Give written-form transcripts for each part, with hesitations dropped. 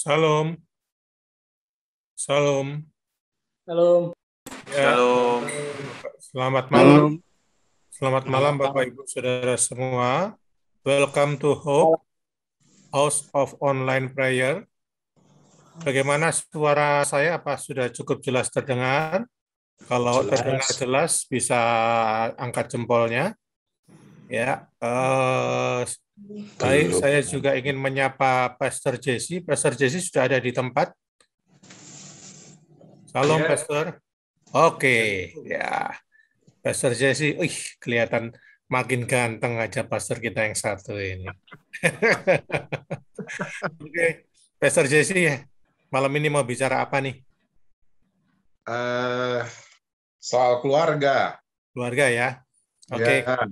Salam, salam. Halo. Ya, Shalom. selamat malam. Halo. Selamat malam Bapak Ibu Saudara semua. Welcome to Hope, House of Online Prayer. Bagaimana suara saya? Apa sudah cukup jelas terdengar? Kalau terdengar jelas bisa angkat jempolnya. Ya, baik. Saya juga ingin menyapa Pastor Jesse. Pastor Jesse sudah ada di tempat. Salam, Pastor. Oke, ya. Pastor Jesse, kelihatan makin ganteng aja pastor kita yang satu ini. Oke, Pastor Jesse, malam ini mau bicara apa nih? Soal keluarga. Keluarga ya. Oke. Ya.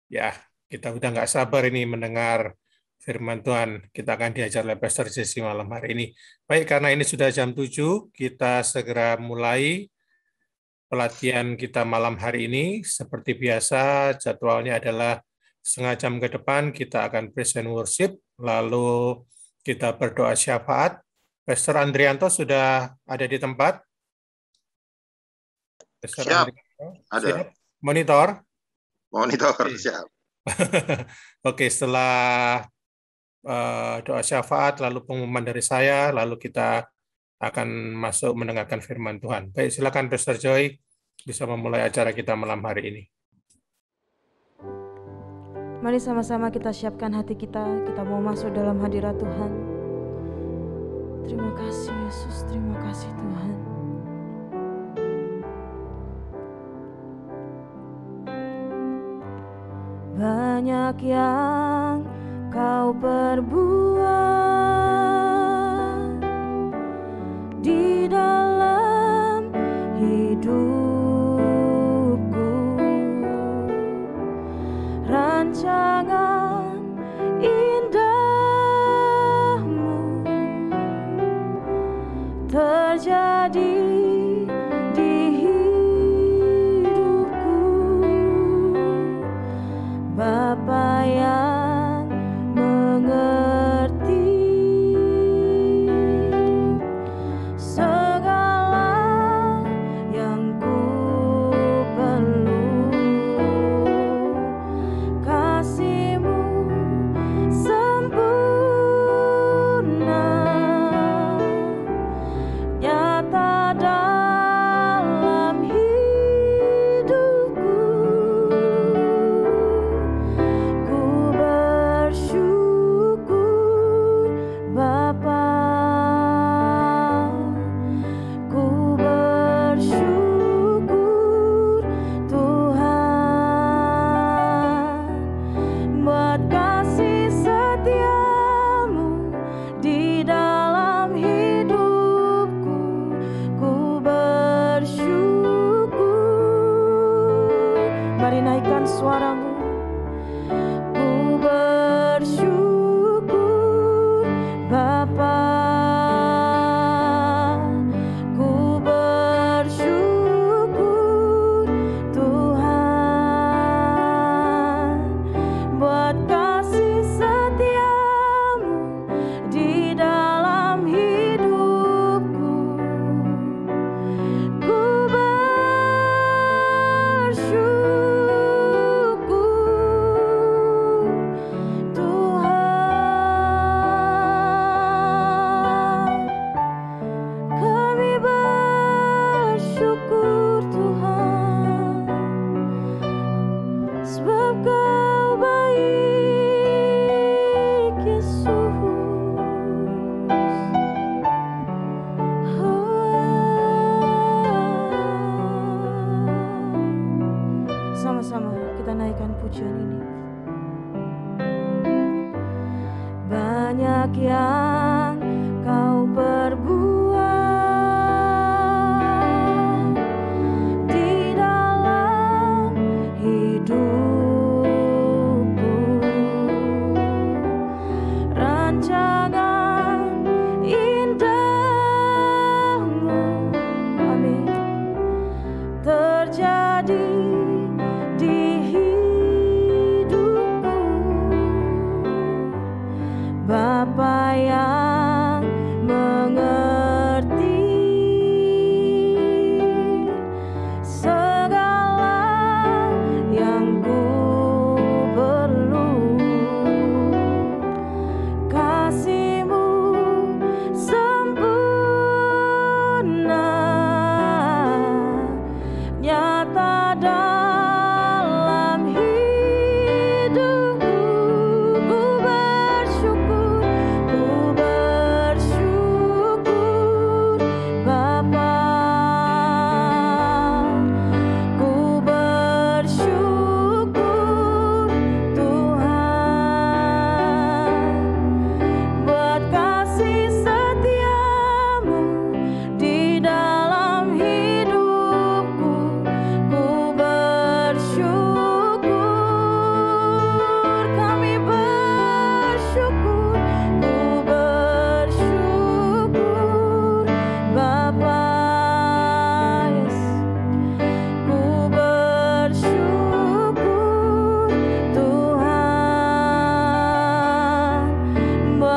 Ya, kita udah nggak sabar ini mendengar firman Tuhan. Kita akan diajar oleh Pastor Jesse malam hari ini. Baik, karena ini sudah jam 7, kita segera mulai pelatihan kita malam hari ini. Seperti biasa, jadwalnya adalah setengah jam ke depan kita akan present worship, lalu kita berdoa syafaat. Pastor Andrianto sudah ada di tempat? Pastor Siap, Andrianto, ada. siap? Monitor? Siap. Oke, setelah doa syafaat, lalu pengumuman dari saya, lalu kita akan masuk mendengarkan firman Tuhan. Baik, silakan Pastor Joy bisa memulai acara kita malam hari ini. Mari sama-sama kita siapkan hati kita mau masuk dalam hadirat Tuhan. Terima kasih Yesus, terima kasih Tuhan. Banyak yang kau perbuat di dalam hidupku, rancangan indahmu terjadi di hidupku, Bapa yang mengerti segala yang ku perlu. Kasih-Mu sempurna, nyata dalam hidupku. Ku bersyukur Bapa, ku bersyukur Tuhan, buat kasih setiamu di dalam hidupku. Ku bersyukur. Mari naikkan suaramu. Ku bersyukur Bapa, ku bersyukur Tuhan, buat kasih setiamu di dalam hidupku. Ku bersyukur Tuhan, kami bersyukur Tuhan, sebab Kau baik Yesus. Sama-sama kita naikkan pujian ini. Banyak yang Kau perbuat di dalam hidupku, rancangan indahmu, amin, terjadi di hidupku, Bapa yang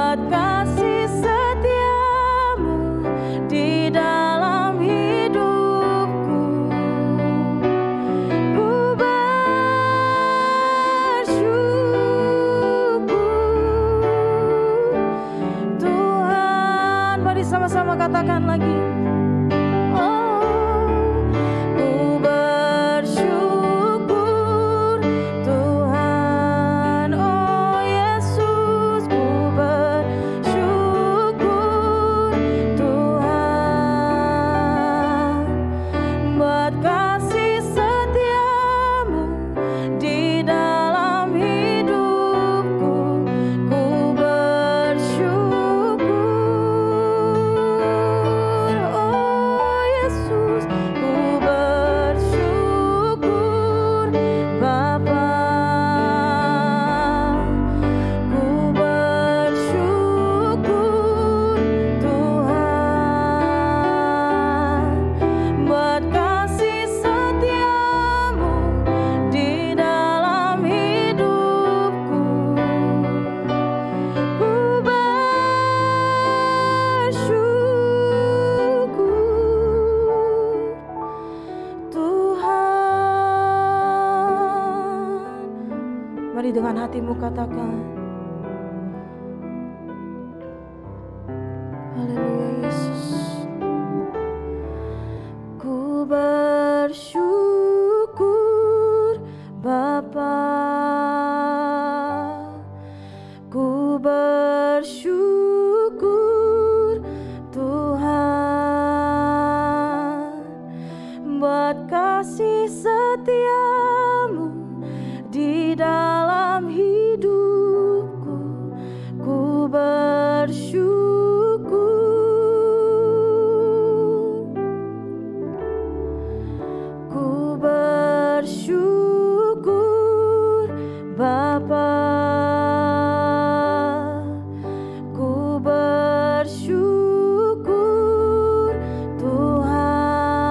buat kasih setiamu di dalam hidupku. Ku bersyukur Tuhan. Mari sama-sama katakan lagi. Mari dengan hatimu katakan, haleluya Yesus. Ku bersyukur Bapa, ku bersyukur Tuhan buat kasih setiamu di dalam hidupku. Ku bersyukur, ku bersyukur Bapa, ku bersyukur Tuhan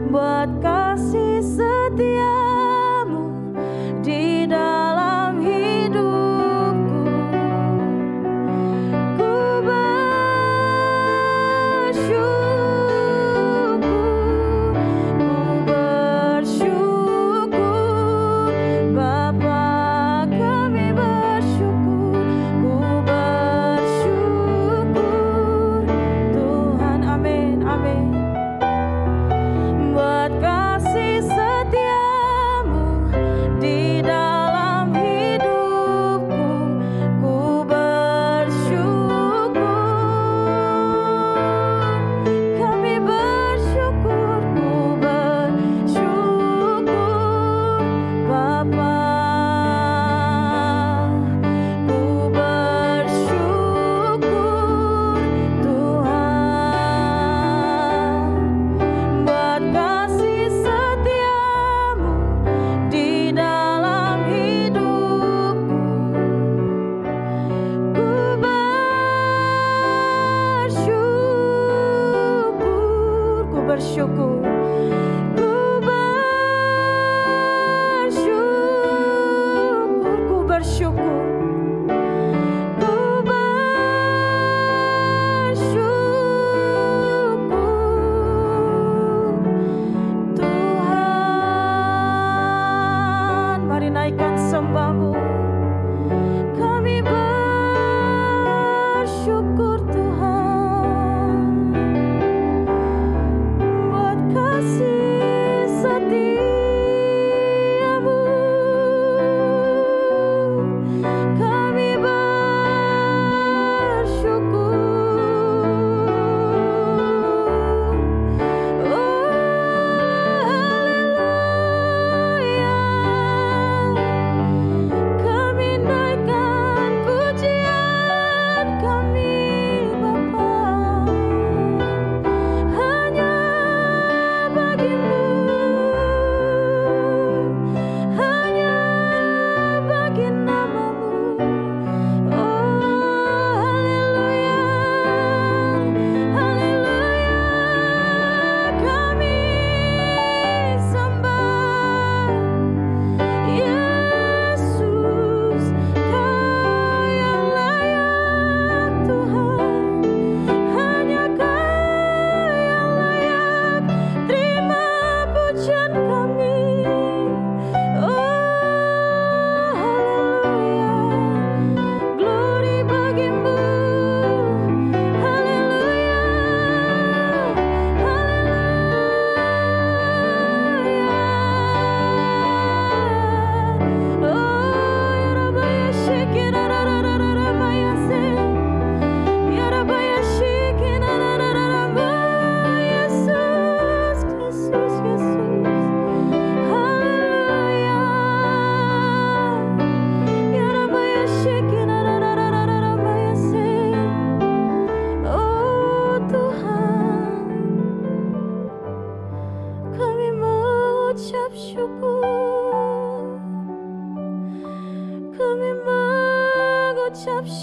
buat kasih setiamu di dalam hidupku.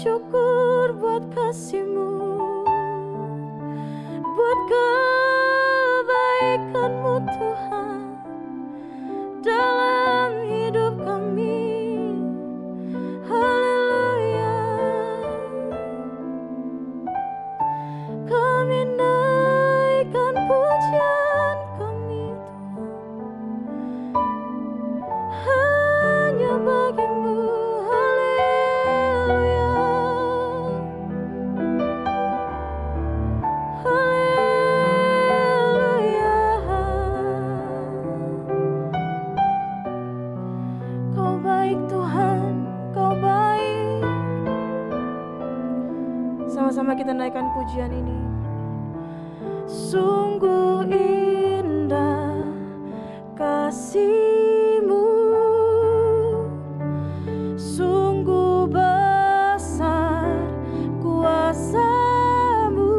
bersyukur buat kasih-Mu, buat kebaikan-Mu Tuhan dalam hidup kami. Haleluya. Kami naikkan pujian kami Tuhan hanya bagi-Mu. Haleluya. Haleluya. Kau baik Tuhan, Kau baik. Sama-sama kita naikkan pujian ini. Sungguh indah kasih-Mu, sungguh besar kuasa-Mu,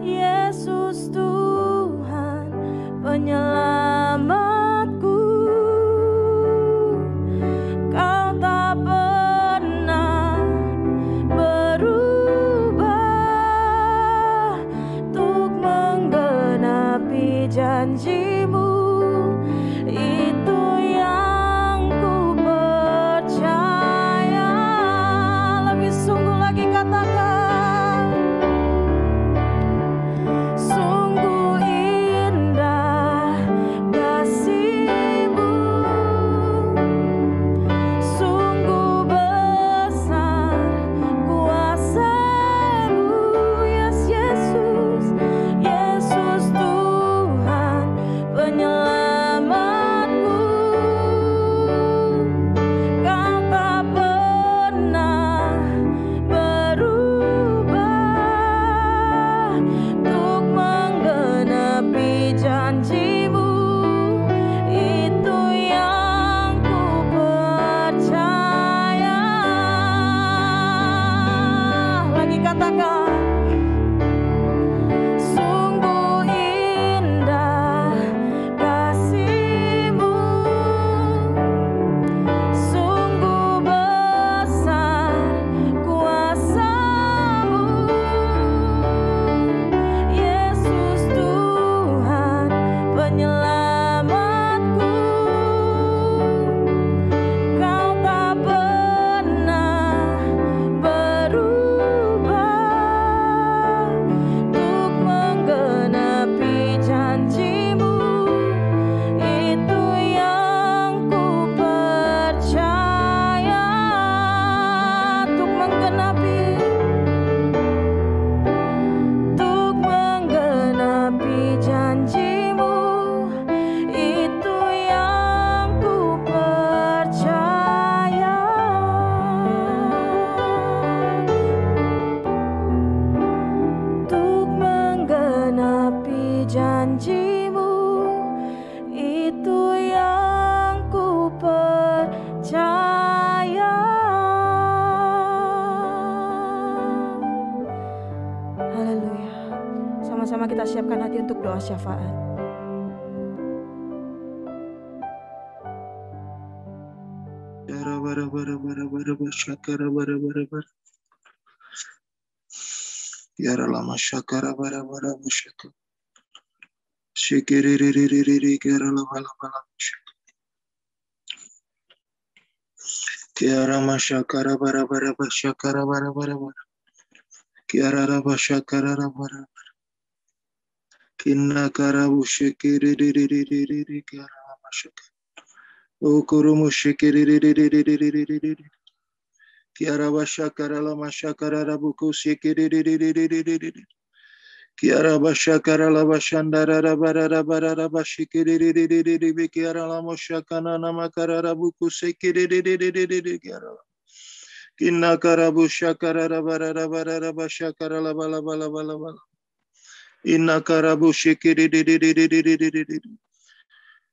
Yesus Tuhan penyelamatku. Kau tak pernah berubah untuk menggenapi janji-Mu. Itu yang ku percaya. Lebih sungguh lagi katakan, sungguh indah kasih-Mu, sungguh besar kuasa-Mu, yes Yesus, Yesus Tuhan penyelamatku. Kau tak pernah berubah untuk menggenapi janji-Mu. Itu yang ku percaya. Lagi katakan, sungguh indah kasih-Mu, sungguh besar kuasa-Mu, Yesus Tuhan penyelamatku. Kau tak pernah berubah untuk menggenapi janji-Mu. Itu yang ku percaya. Untuk menggenapi janji-Mu. Itu yang ku percaya. Untuk menggenapi janji-Mu. Itu yang ku percaya. Haleluya. Sama-sama kita siapkan hati untuk doa syafaat. Kiara lama syakara bara syakara. Shikiri kiara lama syakara. Kiara masyakara bara syakara bara. Kiara raba syakara bara. Kinna karabu shikiri kiara lama syakara. Ukurumu shikiri. Kiara bashakara lama syakara rabuku shikiri. Kiara bashakara lama shandara rabara shikiri. Kiara lama syakana nama kara rabuku shikiri. Kiara kinna karabu syakara rabara syakara laba. Inna karabu shikiri.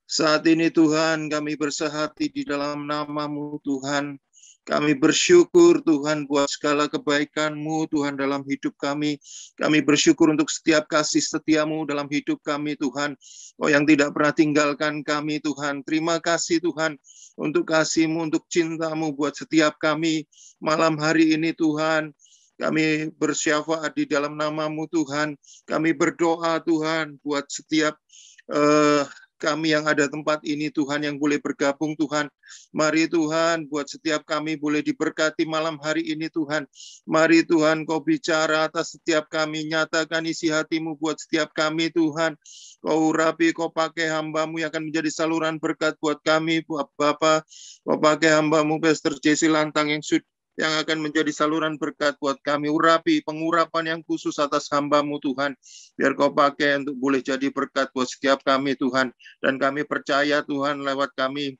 Saat ini Tuhan kami bersehati di dalam nama-Mu Tuhan. Kami bersyukur Tuhan buat segala kebaikan-Mu Tuhan dalam hidup kami. Kami bersyukur untuk setiap kasih setia-Mu dalam hidup kami Tuhan. Oh yang tidak pernah tinggalkan kami Tuhan. Terima kasih Tuhan untuk kasih-Mu, untuk cinta-Mu buat setiap kami. Malam hari ini Tuhan, kami bersyafaat di dalam nama-Mu Tuhan. Kami berdoa Tuhan buat setiap kami yang ada tempat ini Tuhan yang boleh bergabung Tuhan. Mari Tuhan buat setiap kami boleh diberkati malam hari ini Tuhan. Mari Tuhan Kau bicara atas setiap kami. Nyatakan isi hati-Mu buat setiap kami Tuhan. Kau urapi, Kau pakai hamba-Mu yang akan menjadi saluran berkat buat kami Bapa. Kau pakai hamba-Mu Pastor Jesse Lantang yang akan menjadi saluran berkat buat kami. Urapi pengurapan yang khusus atas hamba-Mu Tuhan. Biar Kau pakai untuk boleh jadi berkat buat setiap kami Tuhan. Dan kami percaya Tuhan lewat kami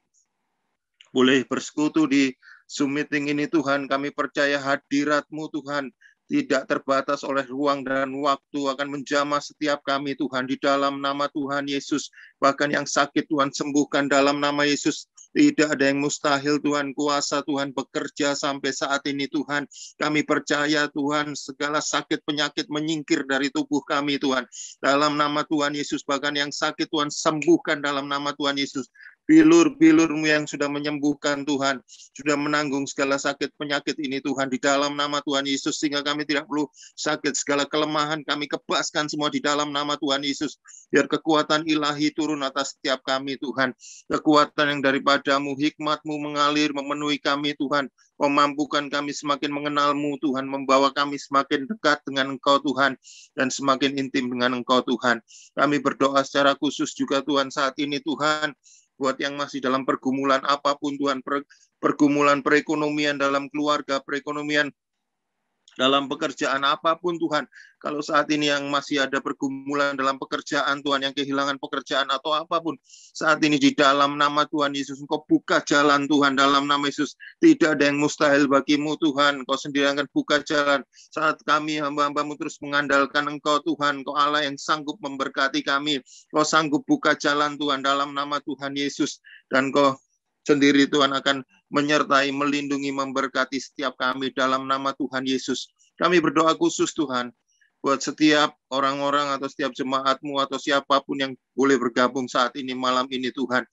boleh bersekutu di Zoom meeting ini Tuhan. Kami percaya hadirat-Mu Tuhan tidak terbatas oleh ruang dan waktu, akan menjamah setiap kami Tuhan di dalam nama Tuhan Yesus. Bahkan yang sakit Tuhan sembuhkan dalam nama Yesus. Tidak ada yang mustahil Tuhan, kuasa Tuhan bekerja sampai saat ini Tuhan. Kami percaya Tuhan segala sakit penyakit menyingkir dari tubuh kami Tuhan. Dalam nama Tuhan Yesus, bahkan yang sakit Tuhan sembuhkan dalam nama Tuhan Yesus. Bilur-bilur-Mu yang sudah menyembuhkan Tuhan, sudah menanggung segala sakit penyakit ini Tuhan di dalam nama Tuhan Yesus, sehingga kami tidak perlu sakit. Segala kelemahan kami kebaskan semua di dalam nama Tuhan Yesus. Biar kekuatan ilahi turun atas setiap kami Tuhan. Kekuatan yang daripada-Mu, hikmat-Mu mengalir memenuhi kami Tuhan. Memampukan kami semakin mengenal-Mu Tuhan, membawa kami semakin dekat dengan Engkau Tuhan, dan semakin intim dengan Engkau Tuhan. Kami berdoa secara khusus juga Tuhan saat ini Tuhan, buat yang masih dalam pergumulan apapun Tuhan, pergumulan perekonomian dalam keluarga, perekonomian dalam pekerjaan apapun Tuhan. Kalau saat ini yang masih ada pergumulan dalam pekerjaan Tuhan, yang kehilangan pekerjaan atau apapun, saat ini di dalam nama Tuhan Yesus, Engkau buka jalan Tuhan dalam nama Yesus. Tidak ada yang mustahil bagi-Mu Tuhan. Engkau sendiri akan buka jalan. Saat kami hamba-hamba-Mu terus mengandalkan Engkau Tuhan, Engkau Allah yang sanggup memberkati kami. Engkau sanggup buka jalan Tuhan dalam nama Tuhan Yesus. Dan Engkau sendiri Tuhan akan menyertai, melindungi, memberkati setiap kami dalam nama Tuhan Yesus. Kami berdoa khusus Tuhan buat setiap orang-orang atau setiap jemaat-Mu atau siapapun yang boleh bergabung saat ini, malam ini Tuhan.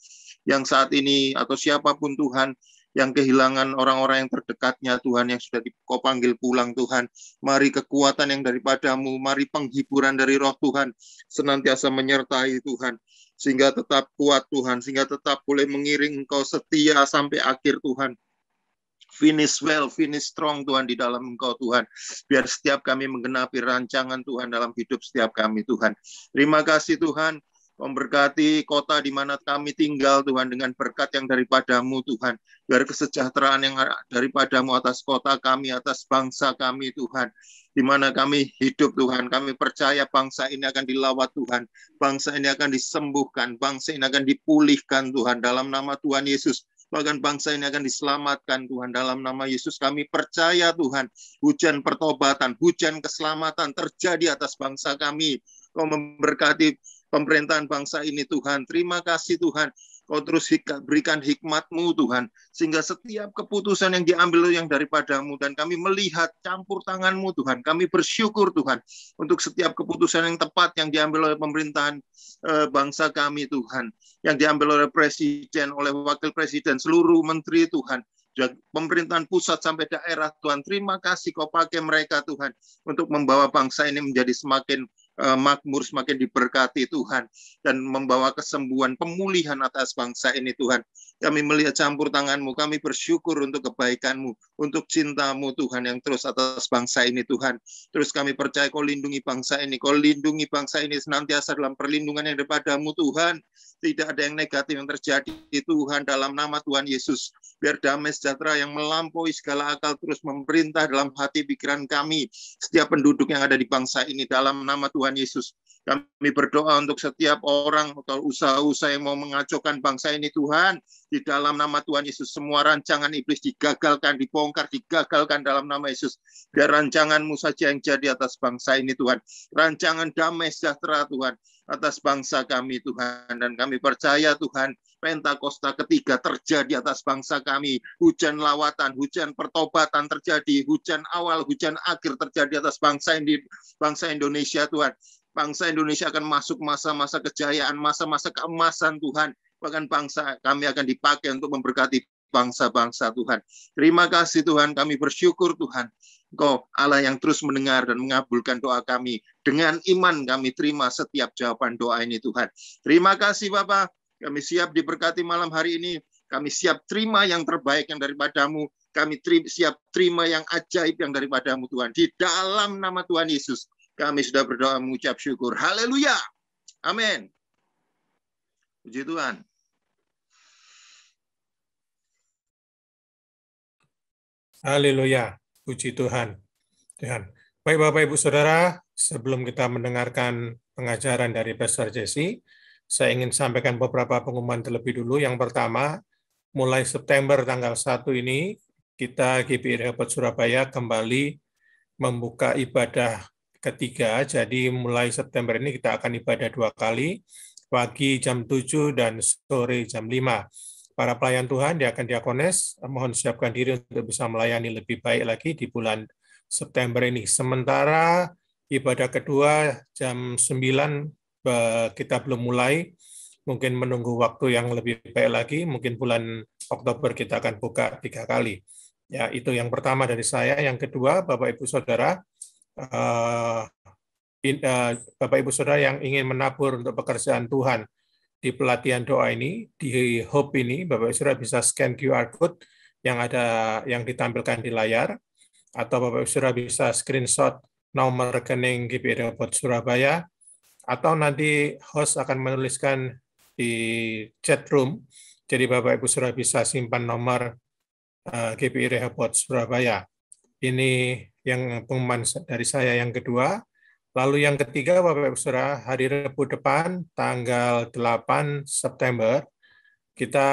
Yang saat ini atau siapapun Tuhan yang kehilangan orang-orang yang terdekatnya Tuhan, yang sudah Kau panggil pulang Tuhan. Mari kekuatan yang daripada-Mu, mari penghiburan dari Roh Tuhan senantiasa menyertai Tuhan. Sehingga tetap kuat Tuhan, sehingga tetap boleh mengiring Engkau setia sampai akhir Tuhan. Finish well, finish strong Tuhan di dalam Engkau Tuhan. Biar setiap kami menggenapi rancangan Tuhan dalam hidup setiap kami Tuhan. Terima kasih Tuhan. Memberkati kota di mana kami tinggal Tuhan dengan berkat yang daripada-Mu Tuhan. Biar kesejahteraan yang daripada-Mu atas kota kami, atas bangsa kami Tuhan. Di mana kami hidup Tuhan, kami percaya bangsa ini akan dilawat Tuhan. Bangsa ini akan disembuhkan, bangsa ini akan dipulihkan Tuhan dalam nama Tuhan Yesus. Bahkan bangsa ini akan diselamatkan Tuhan dalam nama Yesus. Kami percaya Tuhan, hujan pertobatan, hujan keselamatan terjadi atas bangsa kami. Kau memberkati pemerintahan bangsa ini Tuhan. Terima kasih Tuhan. Kau terus berikan hikmat-Mu Tuhan. Sehingga setiap keputusan yang diambil yang daripada-Mu. Dan kami melihat campur tangan-Mu Tuhan. Kami bersyukur Tuhan. Untuk setiap keputusan yang tepat yang diambil oleh pemerintahan bangsa kami Tuhan. Yang diambil oleh presiden, oleh wakil presiden, seluruh menteri Tuhan. Pemerintahan pusat sampai daerah Tuhan. Terima kasih Kau pakai mereka Tuhan. Untuk membawa bangsa ini menjadi semakin makmur, semakin diberkati Tuhan, dan membawa kesembuhan, pemulihan atas bangsa ini Tuhan. Kami melihat campur tangan-Mu, kami bersyukur untuk kebaikan-Mu, untuk cinta-Mu Tuhan yang terus atas bangsa ini Tuhan. Terus kami percaya Kau lindungi bangsa ini, Kau lindungi bangsa ini senantiasa dalam perlindungan yang daripada-Mu Tuhan. Tidak ada yang negatif yang terjadi Tuhan dalam nama Tuhan Yesus. Biar damai sejahtera yang melampaui segala akal terus memerintah dalam hati pikiran kami, setiap penduduk yang ada di bangsa ini dalam nama Tuhan Yesus. Kami berdoa untuk setiap orang atau usaha-usaha yang mau mengacaukan bangsa ini Tuhan. Di dalam nama Tuhan Yesus, semua rancangan iblis digagalkan, dibongkar, digagalkan dalam nama Yesus. Biar rancangan-Mu saja yang jadi atas bangsa ini Tuhan. Rancangan damai sejahtera Tuhan. atas bangsa kami Tuhan. Dan kami percaya Tuhan, Pentakosta ketiga terjadi atas bangsa kami. Hujan lawatan, hujan pertobatan terjadi, hujan awal, hujan akhir terjadi atas bangsa Indonesia Tuhan. Bangsa Indonesia akan masuk masa-masa kejayaan, masa-masa keemasan Tuhan. Bahkan bangsa kami akan dipakai untuk memberkati bangsa-bangsa Tuhan. Terima kasih Tuhan, kami bersyukur Tuhan. Engkau Allah yang terus mendengar dan mengabulkan doa kami. Dengan iman kami terima setiap jawaban doa ini Tuhan. Terima kasih Bapa, kami siap diberkati malam hari ini. Kami siap terima yang terbaik yang daripadamu. Kami siap terima yang ajaib yang daripadamu Tuhan. Di dalam nama Tuhan Yesus, kami sudah berdoa mengucap syukur. Haleluya. Amin. Puji Tuhan. Haleluya, puji Tuhan. Baik Bapak Ibu Saudara, sebelum kita mendengarkan pengajaran dari Pastor Jesse, saya ingin sampaikan beberapa pengumuman terlebih dulu. Yang pertama, mulai September tanggal 1 ini, kita GPI Rehoboth Surabaya kembali membuka ibadah ketiga. Jadi mulai September ini kita akan ibadah 2 kali, pagi jam 7 dan sore jam 5. Para pelayan Tuhan, diakones, mohon siapkan diri untuk bisa melayani lebih baik lagi di bulan September ini. Sementara ibadah kedua jam 9 kita belum mulai, mungkin menunggu waktu yang lebih baik lagi, mungkin bulan Oktober kita akan buka 3 kali. Ya, itu yang pertama dari saya. Yang kedua, Bapak Ibu Saudara, Bapak Ibu Saudara yang ingin menabur untuk pekerjaan Tuhan di pelatihan doa ini, di Hope ini, Bapak Ibu Saudara bisa scan QR code yang ditampilkan di layar, atau Bapak Ibu Saudara bisa screenshot nomor rekening GPI Rehoboth Surabaya, atau nanti host akan menuliskan di chat room, jadi Bapak Ibu Saudara bisa simpan nomor GPI Rehoboth Surabaya. Ini yang pengumuman dari saya yang kedua. Lalu yang ketiga, Bapak Ibu Saudara, hari Rabu depan, tanggal 8 September, kita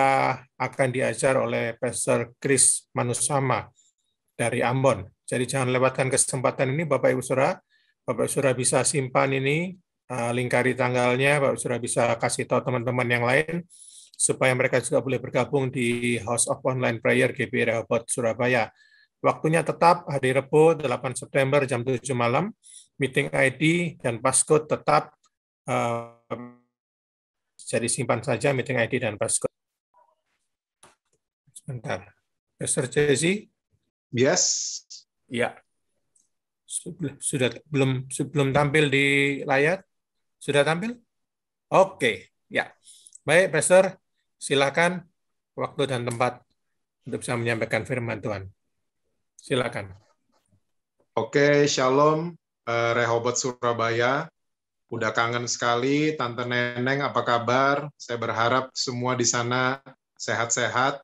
akan diajar oleh Pastor Chris Manusama dari Ambon. Jadi jangan lewatkan kesempatan ini, Bapak Ibu Saudara. Bapak Ibu Saudara bisa simpan ini, lingkari tanggalnya, Bapak Ibu Saudara bisa kasih tahu teman-teman yang lain, supaya mereka juga boleh bergabung di House of Online Prayer GPI Rehoboth Surabaya. Waktunya tetap hari Rabu 8 September jam 7 malam. Meeting ID dan passcode tetap, jadi simpan saja meeting ID dan passcode. Sebentar. Pastor Jesse? Yes. Ya. Sudah belum tampil di layar? Sudah tampil? Oke, ya. Baik, Pastor, silakan waktu dan tempat untuk bisa menyampaikan firman Tuhan. Silakan. Oke, Shalom. Rehoboth Surabaya, udah kangen sekali. Tante Neneng, apa kabar? Saya berharap semua di sana sehat-sehat.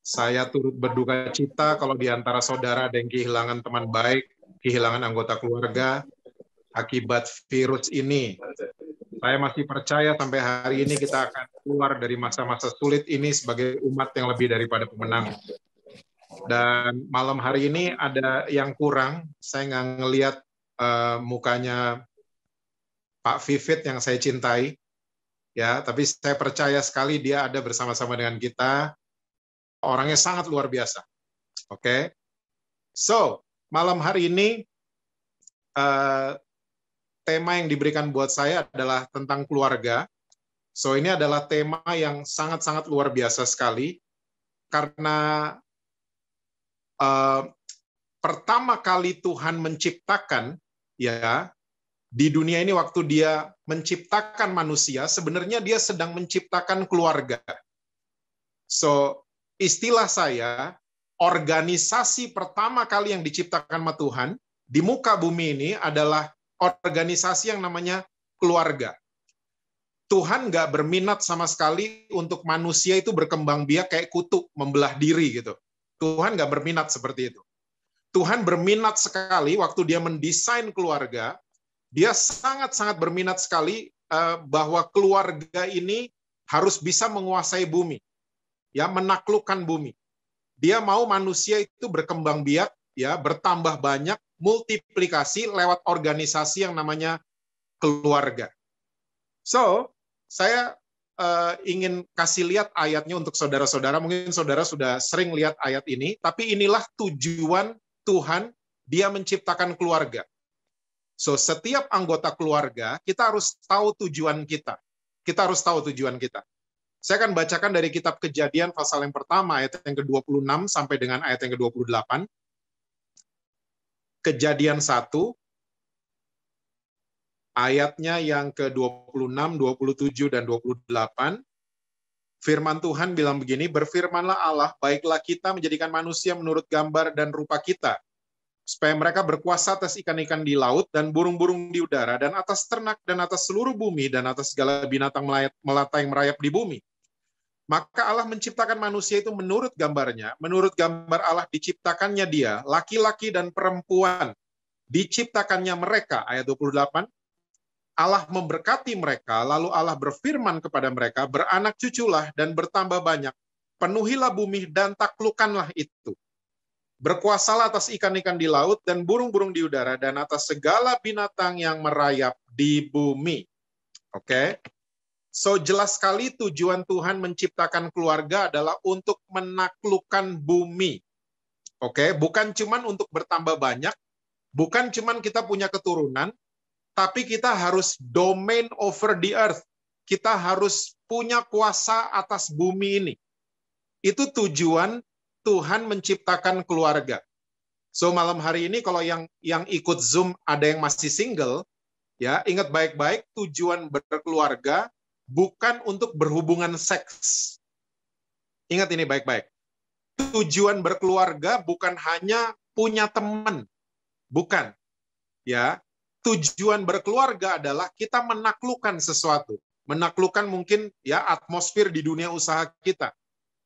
Saya turut berduka cita kalau di antara saudara ada yang kehilangan teman baik, kehilangan anggota keluarga akibat virus ini. Saya masih percaya sampai hari ini kita akan keluar dari masa-masa sulit ini sebagai umat yang lebih daripada pemenang. Dan malam hari ini ada yang kurang, saya nggak ngelihat mukanya Pak Vivit yang saya cintai, ya, tapi saya percaya sekali dia ada bersama-sama dengan kita. Orangnya sangat luar biasa. Oke, so malam hari ini tema yang diberikan buat saya adalah tentang keluarga. So ini adalah tema yang sangat-sangat luar biasa sekali karena pertama kali Tuhan menciptakan, ya, di dunia ini waktu dia menciptakan manusia, sebenarnya dia sedang menciptakan keluarga. So, istilah saya, organisasi pertama kali yang diciptakan sama Tuhan di muka bumi ini adalah organisasi yang namanya keluarga. Tuhan nggak berminat sama sekali untuk manusia itu berkembang biak kayak kutu, membelah diri gitu. Tuhan nggak berminat seperti itu. Tuhan berminat sekali waktu dia mendesain keluarga, dia sangat-sangat berminat sekali bahwa keluarga ini harus bisa menguasai bumi, ya, menaklukkan bumi. Dia mau manusia itu berkembang biak, ya, bertambah banyak, multiplikasi lewat organisasi yang namanya keluarga. So, saya ingin kasih lihat ayatnya untuk saudara-saudara. Mungkin saudara sudah sering lihat ayat ini, tapi inilah tujuan Tuhan, Dia menciptakan keluarga. So, setiap anggota keluarga, kita harus tahu tujuan kita. Kita harus tahu tujuan kita. Saya akan bacakan dari kitab Kejadian pasal yang pertama, ayat yang ke-26 sampai dengan ayat yang ke-28. Kejadian 1, ayatnya yang ke-26, 27, dan 28. Firman Tuhan bilang begini, berfirmanlah Allah, baiklah kita menjadikan manusia menurut gambar dan rupa kita, supaya mereka berkuasa atas ikan-ikan di laut dan burung-burung di udara, dan atas ternak, dan atas seluruh bumi, dan atas segala binatang melata yang merayap di bumi. Maka Allah menciptakan manusia itu menurut gambarnya, menurut gambar Allah diciptakannya dia, laki-laki dan perempuan, diciptakannya mereka, ayat 28, Allah memberkati mereka, lalu Allah berfirman kepada mereka, beranak cuculah dan bertambah banyak, penuhilah bumi dan taklukkanlah itu. Berkuasalah atas ikan-ikan di laut dan burung-burung di udara, dan atas segala binatang yang merayap di bumi. Oke? So, jelas sekali tujuan Tuhan menciptakan keluarga adalah untuk menaklukkan bumi. Oke? Bukan cuman untuk bertambah banyak, bukan cuman kita punya keturunan, tapi kita harus domain over the earth. Kita harus punya kuasa atas bumi ini. Itu tujuan Tuhan menciptakan keluarga. So, malam hari ini kalau yang ikut Zoom ada yang masih single, ya, ingat baik-baik, tujuan berkeluarga bukan untuk berhubungan seks. Ingat ini baik-baik. Tujuan berkeluarga bukan hanya punya teman. Bukan. Ya, tujuan berkeluarga adalah kita menaklukkan sesuatu. Menaklukkan mungkin ya atmosfer di dunia usaha kita.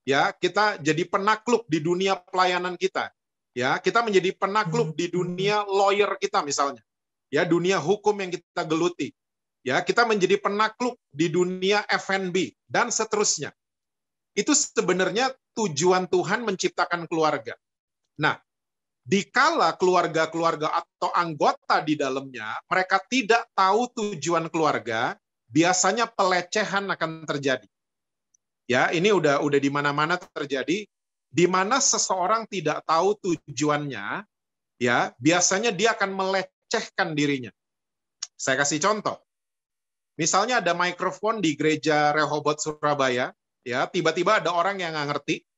Ya, kita jadi penakluk di dunia pelayanan kita. Ya, kita menjadi penakluk di dunia lawyer kita misalnya. Ya, dunia hukum yang kita geluti. Ya, kita menjadi penakluk di dunia F&B dan seterusnya. Itu sebenarnya tujuan Tuhan menciptakan keluarga. Nah, dikala keluarga-keluarga atau anggota di dalamnya mereka tidak tahu tujuan keluarga, biasanya pelecehan akan terjadi. Ya, ini udah di mana-mana terjadi, di mana seseorang tidak tahu tujuannya, ya, biasanya dia akan melecehkan dirinya. Saya kasih contoh. Misalnya ada mikrofon di gereja Rehoboth Surabaya, ya, tiba-tiba ada orang yang nggak ngerti,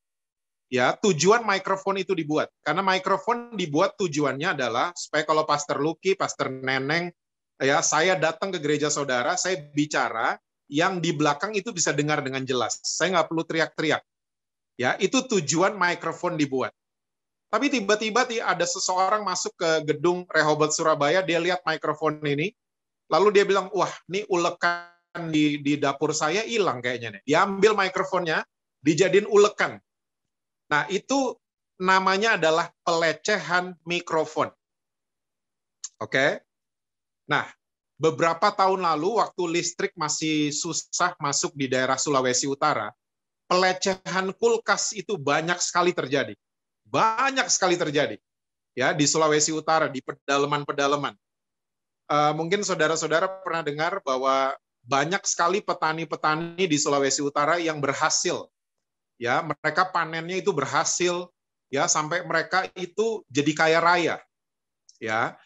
ya, tujuan mikrofon itu dibuat. Karena mikrofon dibuat tujuannya adalah supaya kalau Pastor Lucky, Pastor Neneng, ya, saya datang ke gereja saudara, saya bicara, yang di belakang itu bisa dengar dengan jelas. Saya nggak perlu teriak-teriak. Ya, itu tujuan mikrofon dibuat. Tapi tiba-tiba ada seseorang masuk ke gedung Rehoboth Surabaya, dia lihat mikrofon ini, lalu dia bilang, wah, ini ulekan di dapur saya hilang kayaknya nih. Diambil mikrofonnya, dijadiin ulekan. Nah, itu namanya adalah pelecehan mikrofon. Oke? Nah, beberapa tahun lalu, waktu listrik masih susah masuk di daerah Sulawesi Utara, pelecehan kulkas itu banyak sekali terjadi. Banyak sekali terjadi. Ya, di Sulawesi Utara, di pedalaman-pedalaman. Mungkin saudara-saudara pernah dengar bahwa banyak sekali petani-petani di Sulawesi Utara yang berhasil. Ya, mereka panennya itu berhasil, ya, sampai mereka itu jadi kaya raya. Ya.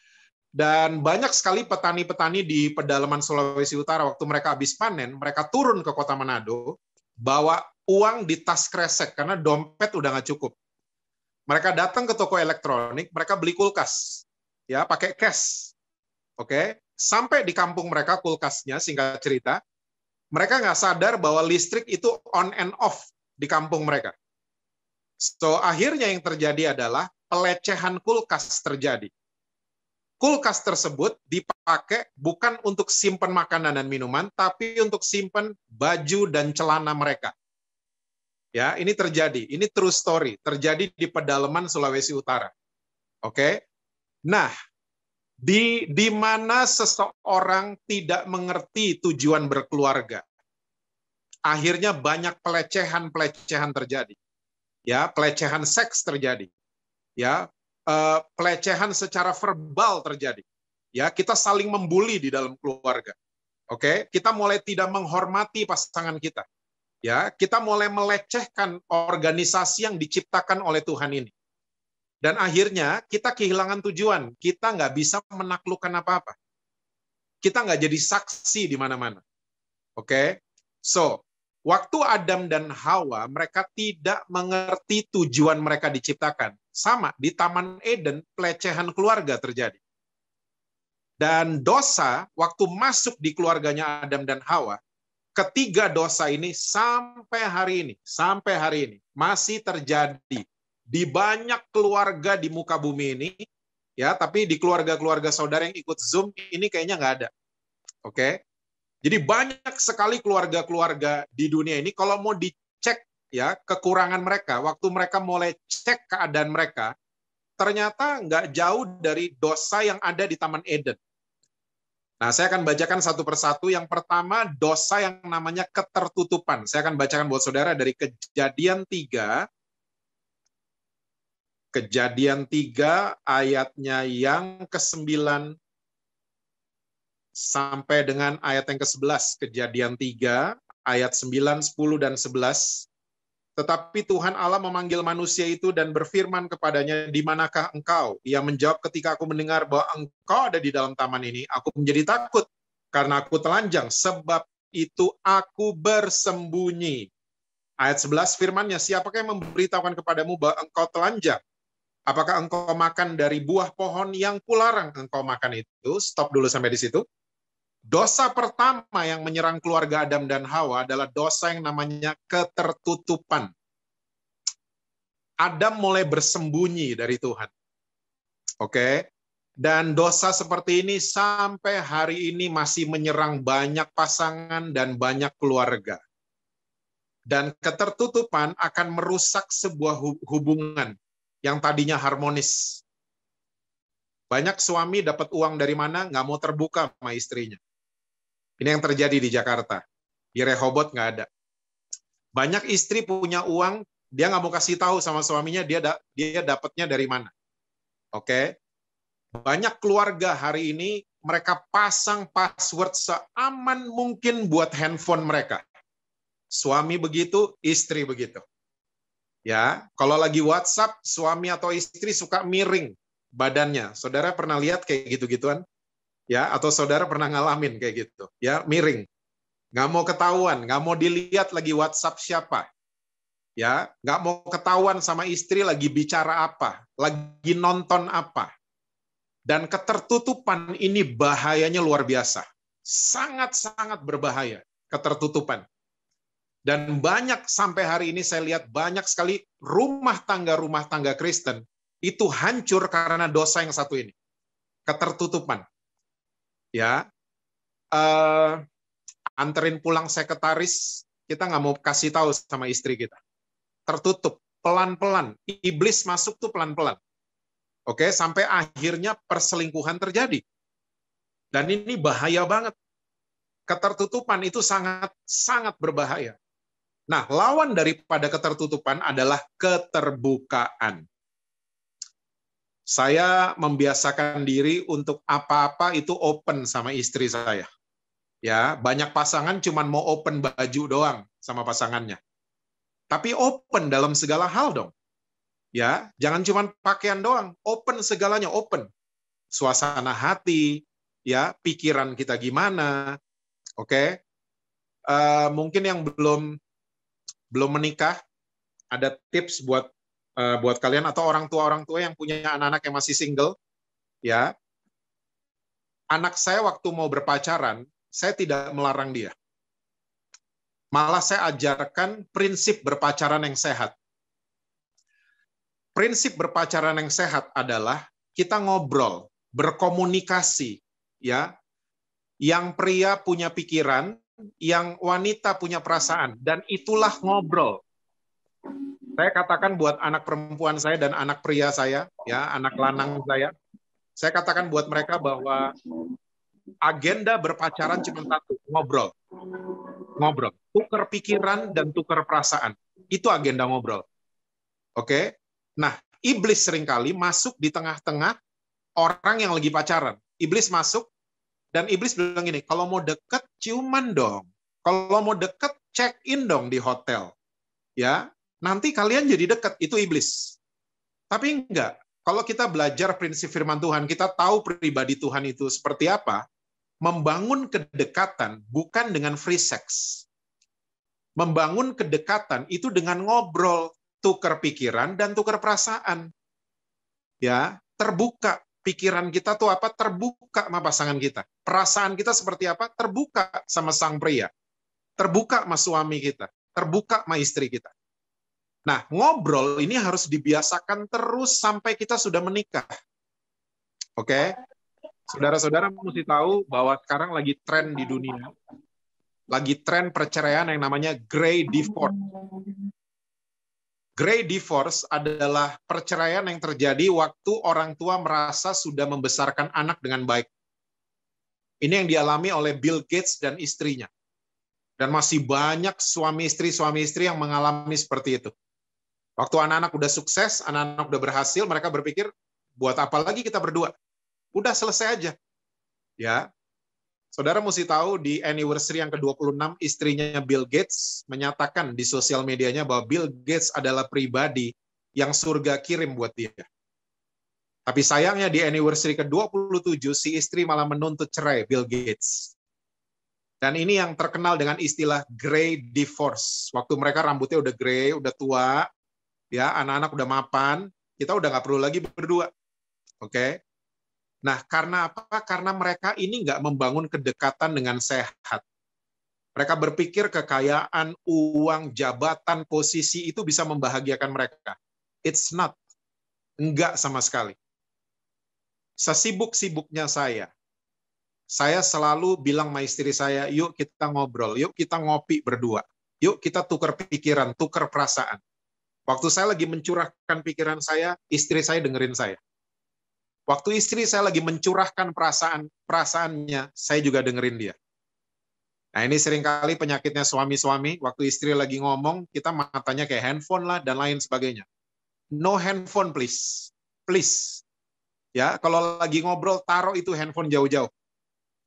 Dan banyak sekali petani-petani di pedalaman Sulawesi Utara waktu mereka habis panen, mereka turun ke Kota Manado, bawa uang di tas kresek karena dompet udah nggak cukup. Mereka datang ke toko elektronik, mereka beli kulkas. Ya, pakai cash. Oke, sampai di kampung mereka kulkasnya, singkat cerita, mereka nggak sadar bahwa listrik itu on and off di kampung mereka. So, akhirnya yang terjadi adalah pelecehan kulkas terjadi. Kulkas tersebut dipakai bukan untuk simpan makanan dan minuman, tapi untuk simpan baju dan celana mereka. Ya, ini terjadi. Ini true story. Terjadi di pedalaman Sulawesi Utara. Oke. Nah, di mana seseorang tidak mengerti tujuan berkeluarga, akhirnya banyak pelecehan terjadi. Ya, pelecehan seks terjadi. Ya, pelecehan secara verbal terjadi. Ya, kita saling membuli di dalam keluarga. Oke, kita mulai tidak menghormati pasangan kita. Ya, kita mulai melecehkan organisasi yang diciptakan oleh Tuhan ini. Dan akhirnya kita kehilangan tujuan. Kita nggak bisa menaklukkan apa-apa. Kita nggak jadi saksi di mana-mana. Oke? So, waktu Adam dan Hawa, mereka tidak mengerti tujuan mereka diciptakan. Sama, di Taman Eden, pelecehan keluarga terjadi. Dan dosa, waktu masuk di keluarganya Adam dan Hawa, ketiga dosa ini sampai hari ini, masih terjadi di banyak keluarga di muka bumi ini, ya, tapi di keluarga-keluarga saudara yang ikut Zoom, ini kayaknya nggak ada. Oke? Jadi banyak sekali keluarga-keluarga di dunia ini, kalau mau dicek ya kekurangan mereka, waktu mereka mulai cek keadaan mereka, ternyata nggak jauh dari dosa yang ada di Taman Eden. Nah, saya akan bacakan satu persatu. Yang pertama, dosa yang namanya ketertutupan. Saya akan bacakan buat saudara dari Kejadian 3, ayatnya yang ke-9 sampai dengan ayat yang ke-11. Kejadian 3, ayat 9, 10, dan 11. Tetapi Tuhan Allah memanggil manusia itu dan berfirman kepadanya, "Di manakah engkau?" Ia menjawab, "Ketika aku mendengar bahwa engkau ada di dalam taman ini, aku menjadi takut karena aku telanjang, sebab itu aku bersembunyi." Ayat 11 firman-Nya, "Siapakah yang memberitahukan kepadamu bahwa engkau telanjang? Apakah engkau makan dari buah pohon yang kularang engkau makan itu?" Stop dulu sampai di situ. Dosa pertama yang menyerang keluarga Adam dan Hawa adalah dosa yang namanya ketertutupan. Adam mulai bersembunyi dari Tuhan. Oke? Dan dosa seperti ini sampai hari ini masih menyerang banyak pasangan dan banyak keluarga. Dan ketertutupan akan merusak sebuah hubungan yang tadinya harmonis. Banyak suami dapat uang dari mana, nggak mau terbuka sama istrinya. Ini yang terjadi di Jakarta. Di Rehoboth nggak ada. Banyak istri punya uang, dia nggak mau kasih tahu sama suaminya dia dapatnya dari mana. Oke? Banyak keluarga hari ini, mereka pasang password seaman mungkin buat handphone mereka. Suami begitu, istri begitu. Ya, kalau lagi WhatsApp, suami atau istri suka miring badannya. Saudara pernah lihat kayak gitu-gituan? Ya, atau saudara pernah ngalamin kayak gitu, ya, miring, nggak mau ketahuan, nggak mau dilihat lagi WhatsApp siapa, ya, nggak mau ketahuan sama istri lagi bicara apa, lagi nonton apa, dan ketertutupan ini bahayanya luar biasa, sangat-sangat berbahaya, ketertutupan, dan banyak sampai hari ini saya lihat banyak sekali rumah tangga Kristen itu hancur karena dosa yang satu ini, ketertutupan. Ya, anterin pulang sekretaris, kita nggak mau kasih tahu sama istri kita. Tertutup, pelan-pelan. Iblis masuk tuh pelan-pelan. Oke, sampai akhirnya perselingkuhan terjadi. Dan ini bahaya banget. Ketertutupan itu sangat berbahaya. Nah, lawan daripada ketertutupan adalah keterbukaan. Saya membiasakan diri untuk apa-apa itu open sama istri saya. Ya, banyak pasangan cuma mau open baju doang sama pasangannya. Tapi open dalam segala hal dong. Ya, jangan cuma pakaian doang, open segalanya, open. Suasana hati, ya, pikiran kita gimana. Oke. Mungkin yang belum menikah, ada tips buat kalian atau orang tua yang punya anak-anak yang masih single, ya. Anak saya waktu mau berpacaran, saya tidak melarang dia. Malah saya ajarkan prinsip berpacaran yang sehat. Prinsip berpacaran yang sehat adalah kita ngobrol, berkomunikasi, ya. Yang pria punya pikiran, yang wanita punya perasaan, dan itulah ngobrol. Saya katakan buat anak perempuan saya dan anak pria saya, ya, anak lanang saya katakan buat mereka bahwa agenda berpacaran cuma satu, ngobrol. Ngobrol. Tukar pikiran dan tukar perasaan. Itu agenda ngobrol. Oke? Nah, iblis seringkali masuk di tengah-tengah orang yang lagi pacaran. Iblis masuk, Dan iblis bilang gini, kalau mau deket, ciuman dong. Kalau mau deket, check in dong di hotel. Ya, nanti kalian jadi deket, itu iblis. Tapi enggak. Kalau kita belajar prinsip firman Tuhan, kita tahu pribadi Tuhan itu seperti apa, membangun kedekatan bukan dengan free sex. Membangun kedekatan itu dengan ngobrol, tukar pikiran dan tukar perasaan. Ya, terbuka. Pikiran kita tuh apa? Terbuka sama pasangan kita. Perasaan kita seperti apa? Terbuka sama sang pria. Terbuka sama suami kita. Terbuka sama istri kita. Nah, ngobrol ini harus dibiasakan terus sampai kita sudah menikah. Oke? Saudara-saudara mesti tahu bahwa sekarang lagi tren di dunia. Lagi tren perceraian yang namanya grey divorce. Grey divorce adalah perceraian yang terjadi waktu orang tua merasa sudah membesarkan anak dengan baik. Ini yang dialami oleh Bill Gates dan istrinya. Dan masih banyak suami istri yang mengalami seperti itu. Waktu anak-anak udah sukses, anak-anak udah berhasil, mereka berpikir, buat apa lagi kita berdua? Udah selesai aja. Ya. Saudara mesti tahu di anniversary yang ke-26, istrinya Bill Gates menyatakan di sosial medianya bahwa Bill Gates adalah pribadi yang surga kirim buat dia. Tapi sayangnya di anniversary ke-27, si istri malah menuntut cerai Bill Gates. Dan ini yang terkenal dengan istilah grey divorce. Waktu mereka rambutnya udah grey, udah tua, ya anak-anak udah mapan, kita udah nggak perlu lagi berdua. Oke? Nah, karena apa? Karena mereka ini nggak membangun kedekatan dengan sehat. Mereka berpikir kekayaan, uang, jabatan, posisi itu bisa membahagiakan mereka. It's not. Enggak sama sekali. Sesibuk-sibuknya saya selalu bilang sama istri saya, yuk kita ngobrol, yuk kita ngopi berdua, yuk kita tukar pikiran, tukar perasaan. Waktu saya lagi mencurahkan pikiran saya, istri saya dengerin saya. Waktu istri saya lagi mencurahkan perasaannya, saya juga dengerin dia. Nah, ini seringkali penyakitnya suami-suami, waktu istri lagi ngomong, kita matanya kayak handphone lah, dan lain sebagainya. No handphone, please. Please. Ya, kalau lagi ngobrol, taruh itu handphone jauh-jauh.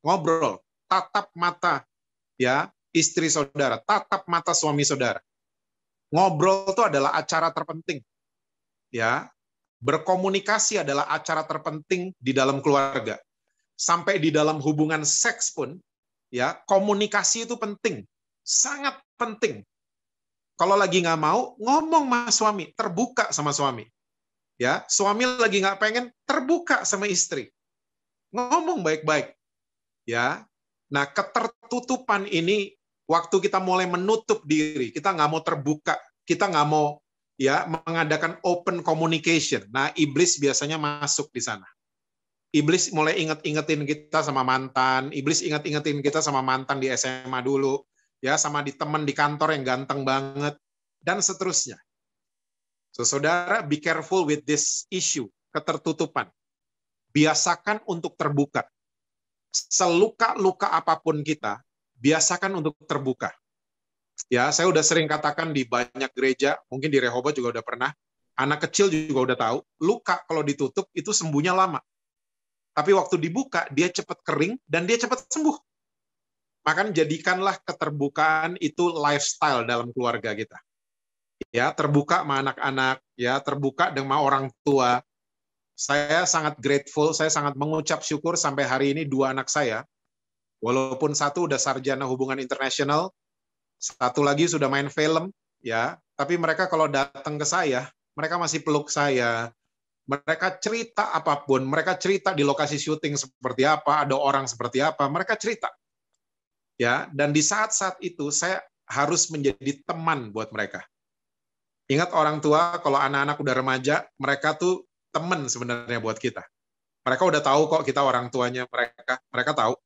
Ngobrol, tatap mata ya istri saudara, tatap mata suami saudara. Ngobrol itu adalah acara terpenting. Ya. Berkomunikasi adalah acara terpenting di dalam keluarga. Sampai di dalam hubungan seks pun, ya komunikasi itu penting, sangat penting. Kalau lagi nggak mau, ngomong sama suami, terbuka sama suami. Ya, suami lagi nggak pengen, terbuka sama istri. Ngomong baik-baik. Ya, nah ketertutupan ini, waktu kita mulai menutup diri, kita nggak mau terbuka, kita nggak mau ya mengadakan open communication. Nah, iblis biasanya masuk di sana. Iblis mulai inget-ingetin kita sama mantan, iblis inget-ingetin kita sama mantan di SMA dulu, ya sama di teman di kantor yang ganteng banget, dan seterusnya. So, saudara, be careful with this issue, ketertutupan. Biasakan untuk terbuka. Seluka-luka apapun kita, biasakan untuk terbuka. Ya, saya udah sering katakan di banyak gereja, mungkin di Rehoboth juga udah pernah, anak kecil juga udah tahu, luka kalau ditutup itu sembuhnya lama. Tapi waktu dibuka, dia cepat kering dan dia cepat sembuh. Maka jadikanlah keterbukaan itu lifestyle dalam keluarga kita. Ya, terbuka sama anak-anak, ya, terbuka dengan orang tua. Saya sangat grateful, saya sangat mengucap syukur sampai hari ini 2 anak saya, walaupun satu udah sarjana hubungan internasional, satu lagi sudah main film, ya. Tapi mereka kalau datang ke saya, mereka masih peluk saya. Mereka cerita apapun, mereka cerita di lokasi syuting seperti apa, ada orang seperti apa, mereka cerita. Ya, dan di saat-saat itu saya harus menjadi teman buat mereka. Ingat orang tua kalau anak-anak udah remaja, mereka tuh teman sebenarnya buat kita. Mereka udah tahu kok kita orang tuanya mereka tahu.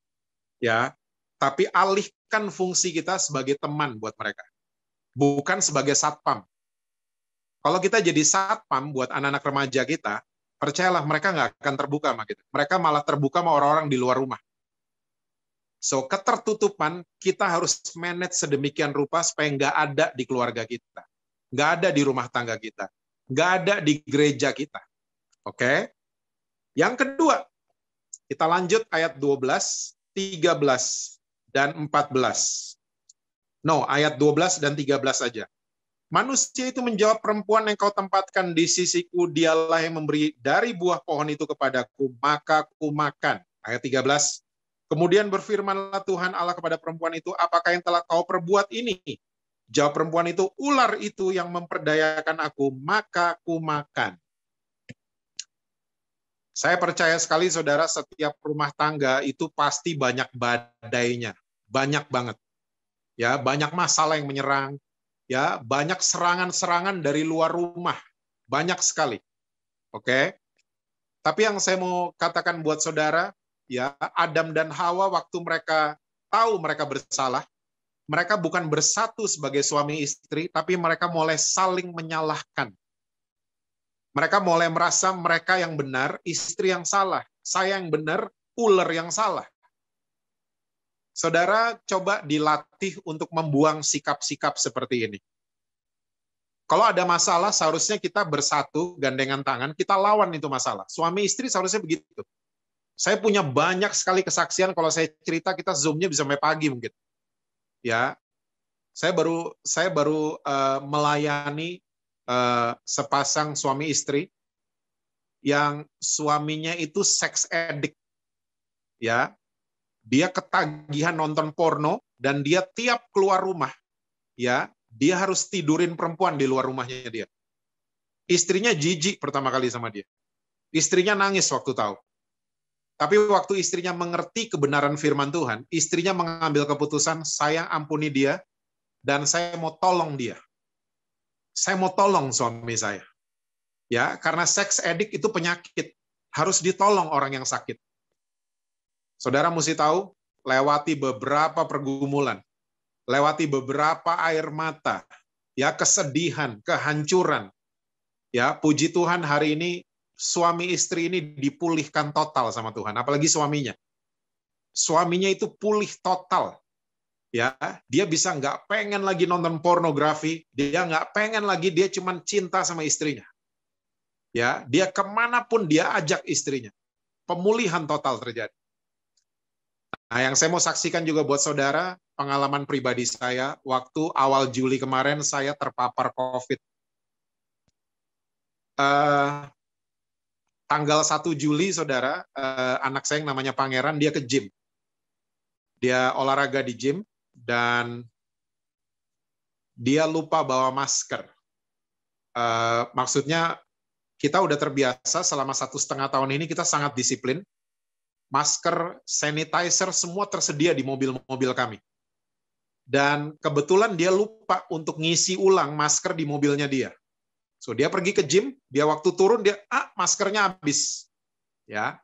Ya. Tapi alihkan fungsi kita sebagai teman buat mereka. Bukan sebagai satpam. Kalau kita jadi satpam buat anak-anak remaja kita, percayalah mereka nggak akan terbuka sama kita. Mereka malah terbuka sama orang-orang di luar rumah. So, ketertutupan kita harus manage sedemikian rupa supaya nggak ada di keluarga kita. Nggak ada di rumah tangga kita. Nggak ada di gereja kita. Oke? Yang kedua, kita lanjut ayat 12. 13 dan 14. No, ayat 12 dan 13 saja. Manusia itu menjawab, perempuan yang kau tempatkan di sisiku, dialah yang memberi dari buah pohon itu kepadaku, maka ku makan. Ayat 13. Kemudian berfirmanlah Tuhan Allah kepada perempuan itu, apakah yang telah kau perbuat ini? Jawab perempuan itu, ular itu yang memperdayakan aku, maka ku makan. Saya percaya sekali, saudara, setiap rumah tangga itu pasti banyak badainya. Banyak banget. Ya, banyak masalah yang menyerang, ya, banyak serangan-serangan dari luar rumah, banyak sekali. Oke. Tapi yang saya mau katakan buat saudara, ya, Adam dan Hawa waktu mereka tahu mereka bersalah, mereka bukan bersatu sebagai suami istri, tapi mereka mulai saling menyalahkan. Mereka mulai merasa mereka yang benar, istri yang salah, saya yang benar, ular yang salah. Saudara, coba dilatih untuk membuang sikap-sikap seperti ini. Kalau ada masalah, seharusnya kita bersatu, gandengan tangan, kita lawan itu masalah. Suami istri seharusnya begitu. Saya punya banyak sekali kesaksian, kalau saya cerita, kita Zoom-nya bisa sampai pagi mungkin. Ya, saya baru melayani sepasang suami istri yang suaminya itu seks addict. Ya, dia ketagihan nonton porno dan dia tiap keluar rumah, ya, dia harus tidurin perempuan di luar rumahnya dia. Istrinya jijik pertama kali sama dia. Istrinya nangis waktu tahu. Tapi waktu istrinya mengerti kebenaran firman Tuhan, istrinya mengambil keputusan, saya ampuni dia dan saya mau tolong dia. Saya mau tolong suami saya. Ya, karena seks addict itu penyakit, harus ditolong orang yang sakit. Saudara mesti tahu, lewati beberapa pergumulan, lewati beberapa air mata, ya, kesedihan, kehancuran. Ya, puji Tuhan hari ini suami istri ini dipulihkan total sama Tuhan, apalagi suaminya. Suaminya itu pulih total. Ya, dia bisa nggak pengen lagi nonton pornografi, dia nggak pengen lagi, dia cuma cinta sama istrinya. Ya, dia kemanapun dia ajak istrinya. Pemulihan total terjadi. Nah, yang saya mau saksikan juga buat saudara, pengalaman pribadi saya, waktu awal Juli kemarin saya terpapar COVID. Tanggal 1 Juli, saudara, anak saya yang namanya Pangeran, dia ke gym. Dia olahraga di gym, dan dia lupa bawa masker. Maksudnya, kita udah terbiasa selama 1,5 tahun ini, kita sangat disiplin. Masker, sanitizer, semua tersedia di mobil-mobil kami. Dan kebetulan dia lupa untuk ngisi ulang masker di mobilnya dia. So, dia pergi ke gym, dia waktu turun, dia, maskernya habis. Ya.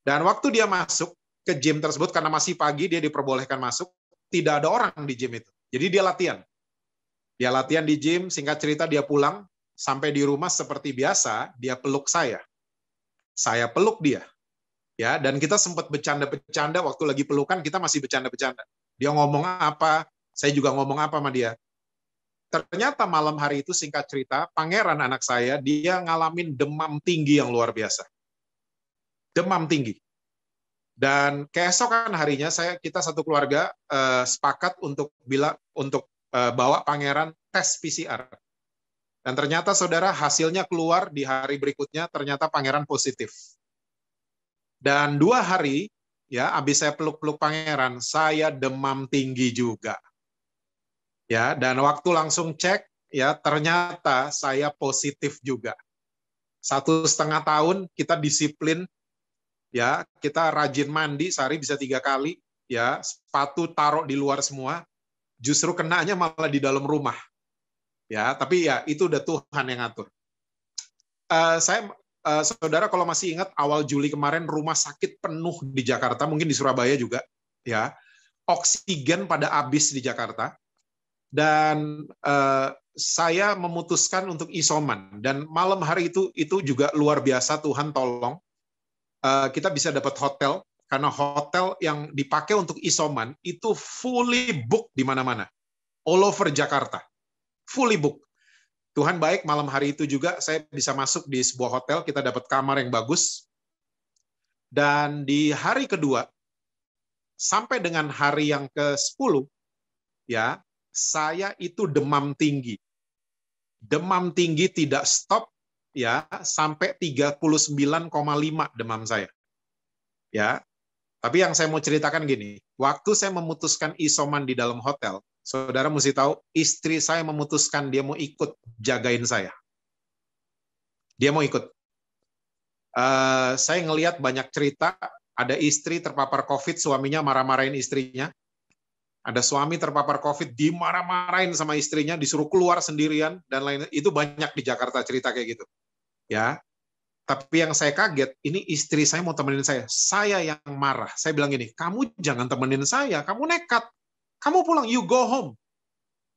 Dan waktu dia masuk ke gym tersebut, karena masih pagi, dia diperbolehkan masuk, tidak ada orang di gym itu. Jadi dia latihan. Dia latihan di gym, singkat cerita dia pulang, sampai di rumah seperti biasa, dia peluk saya. Saya peluk dia. Ya, dan kita sempat bercanda-bercanda waktu lagi pelukan, kita masih bercanda-bercanda. Dia ngomong apa, saya juga ngomong apa sama dia. Ternyata malam hari itu, singkat cerita, Pangeran anak saya, dia ngalamin demam tinggi yang luar biasa. Demam tinggi. Dan keesokan harinya, kita satu keluarga sepakat untuk bawa Pangeran tes PCR. Dan ternyata, saudara, hasilnya keluar di hari berikutnya, ternyata Pangeran positif. Dan 2 hari, ya, habis saya peluk-peluk Pangeran, saya demam tinggi juga. Ya, dan waktu langsung cek, ya, ternyata saya positif juga. 1,5 tahun kita disiplin, ya, kita rajin mandi, sehari bisa 3 kali, ya, sepatu taruh di luar semua, justru kenanya malah di dalam rumah. Ya, tapi ya itu udah Tuhan yang ngatur. Saudara kalau masih ingat awal Juli kemarin rumah sakit penuh di Jakarta, mungkin di Surabaya juga, ya. Oksigen pada habis di Jakarta. Dan saya memutuskan untuk isoman, dan malam hari itu juga luar biasa, Tuhan tolong. Kita bisa dapat hotel, karena hotel yang dipakai untuk isoman itu fully book di mana-mana. All over Jakarta. Fully book. Tuhan baik, malam hari itu juga saya bisa masuk di sebuah hotel, kita dapat kamar yang bagus. Dan di hari kedua, sampai dengan hari yang ke-10, ya, saya itu demam tinggi. Demam tinggi tidak stop, ya, sampai 39,5 demam saya. Ya, tapi yang saya mau ceritakan gini, waktu saya memutuskan isoman di dalam hotel, saudara mesti tahu, istri saya memutuskan dia mau ikut jagain saya. Dia mau ikut. Saya ngelihat banyak cerita, ada istri terpapar COVID, suaminya marah-marahin istrinya. Ada suami terpapar COVID, dimarah-marahin sama istrinya, disuruh keluar sendirian, dan lain. Itu banyak di Jakarta cerita kayak gitu. Ya, tapi yang saya kaget, ini istri saya mau temenin saya. Saya yang marah. Saya bilang gini, kamu jangan temenin saya, kamu nekat. Kamu pulang, you go home.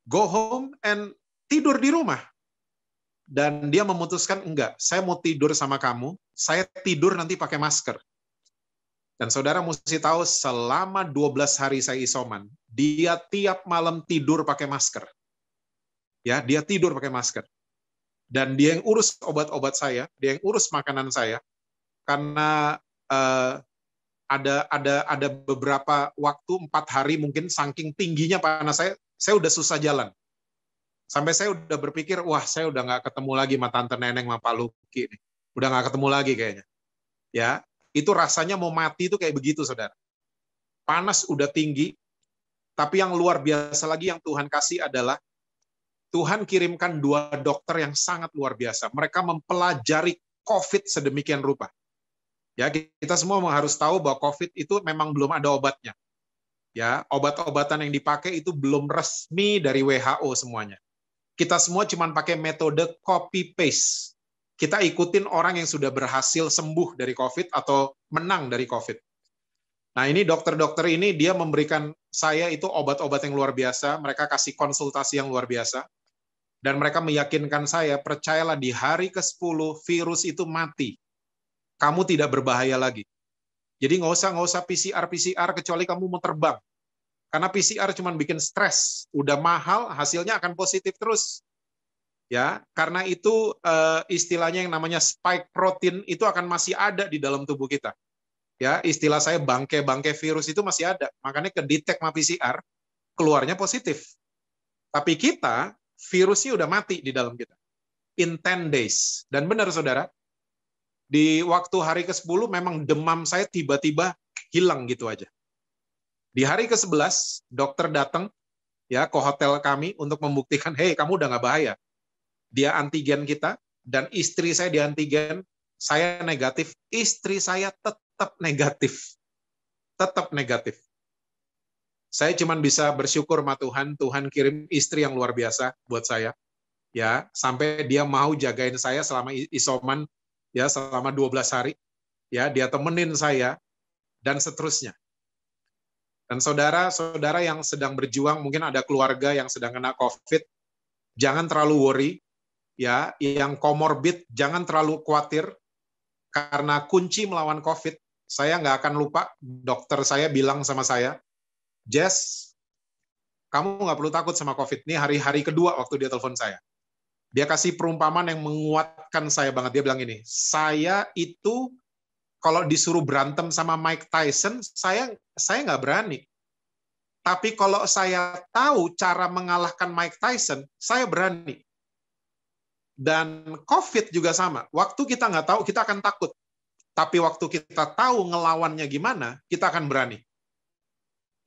Go home and tidur di rumah. Dan dia memutuskan, enggak, saya mau tidur sama kamu, saya tidur nanti pakai masker. Dan saudara mesti tahu, selama 12 hari saya isoman, dia tiap malam tidur pakai masker. Ya, dia tidur pakai masker. Dan dia yang urus obat-obat saya, dia yang urus makanan saya, karena ada beberapa waktu, 4 hari mungkin, saking tingginya panas saya udah susah jalan. Sampai saya udah berpikir, wah saya udah nggak ketemu lagi sama Tante Neneng, sama Pak Luki. Udah nggak ketemu lagi kayaknya. Ya, itu rasanya mau mati itu kayak begitu, saudara. Panas udah tinggi, tapi yang luar biasa lagi yang Tuhan kasih adalah, Tuhan kirimkan 2 dokter yang sangat luar biasa. Mereka mempelajari COVID sedemikian rupa. Ya, kita semua harus tahu bahwa COVID itu memang belum ada obatnya. Ya, obat-obatan yang dipakai itu belum resmi dari WHO semuanya. Kita semua cuma pakai metode copy paste. Kita ikutin orang yang sudah berhasil sembuh dari COVID atau menang dari COVID. Nah, ini dokter-dokter ini dia memberikan saya itu obat-obat yang luar biasa, mereka kasih konsultasi yang luar biasa, dan mereka meyakinkan saya, percayalah di hari ke-10 virus itu mati. Kamu tidak berbahaya lagi. Jadi nggak usah PCR kecuali kamu mau terbang. Karena PCR cuma bikin stres, udah mahal, hasilnya akan positif terus. Ya, karena itu istilahnya yang namanya spike protein itu akan masih ada di dalam tubuh kita. Ya, istilah saya bangke-bangke virus itu masih ada. Makanya kedetek sama PCR, keluarnya positif. Tapi kita, virusnya udah mati di dalam kita. In 10 days. Dan benar, saudara, di waktu hari ke-10 memang demam saya tiba-tiba hilang gitu aja. Di hari ke-11, dokter datang ya ke hotel kami untuk membuktikan, hey, kamu udah nggak bahaya. Dia antigen kita, dan istri saya di antigen, saya negatif, istri saya tetap negatif. Tetap negatif. Saya cuma bisa bersyukur sama Tuhan, Tuhan kirim istri yang luar biasa buat saya. Ya, sampai dia mau jagain saya selama isoman, ya, selama 12 hari. Ya, dia temenin saya, dan seterusnya. Dan saudara-saudara yang sedang berjuang, mungkin ada keluarga yang sedang kena COVID, jangan terlalu worry, ya, yang komorbid, jangan terlalu khawatir, karena kunci melawan COVID, saya nggak akan lupa, dokter saya bilang sama saya, Jess, kamu nggak perlu takut sama COVID, ini hari-hari kedua waktu dia telepon saya. Dia kasih perumpamaan yang menguatkan saya banget, dia bilang ini, saya itu, kalau disuruh berantem sama Mike Tyson, saya nggak berani. Tapi kalau saya tahu cara mengalahkan Mike Tyson, saya berani. Dan COVID juga sama. Waktu kita nggak tahu, kita akan takut. Tapi waktu kita tahu ngelawannya gimana, kita akan berani.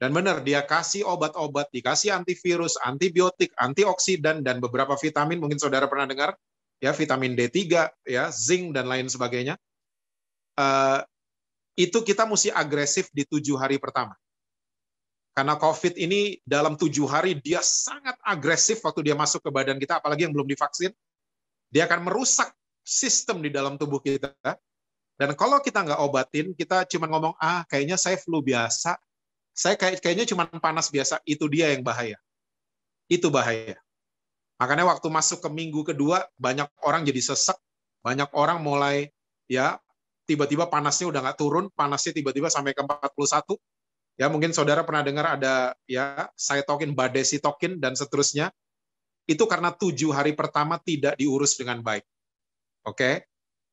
Dan benar, dia kasih obat-obat, dikasih antivirus, antibiotik, antioksidan, dan beberapa vitamin, mungkin saudara pernah dengar, ya, vitamin D3, ya, zinc, dan lain sebagainya. Itu kita mesti agresif di 7 hari pertama. Karena COVID ini dalam 7 hari dia sangat agresif waktu dia masuk ke badan kita, apalagi yang belum divaksin. Dia akan merusak sistem di dalam tubuh kita. Dan kalau kita nggak obatin, kita cuma ngomong, kayaknya saya flu biasa, saya kayaknya cuma panas biasa, itu dia yang bahaya. Itu bahaya. Makanya waktu masuk ke minggu kedua, banyak orang jadi sesek, banyak orang mulai, ya, tiba-tiba panasnya udah nggak turun, panasnya tiba-tiba sampai ke 41. Ya, mungkin saudara pernah dengar ada, ya, cytokine, badai sitokin, dan seterusnya. Itu karena 7 hari pertama tidak diurus dengan baik. Oke?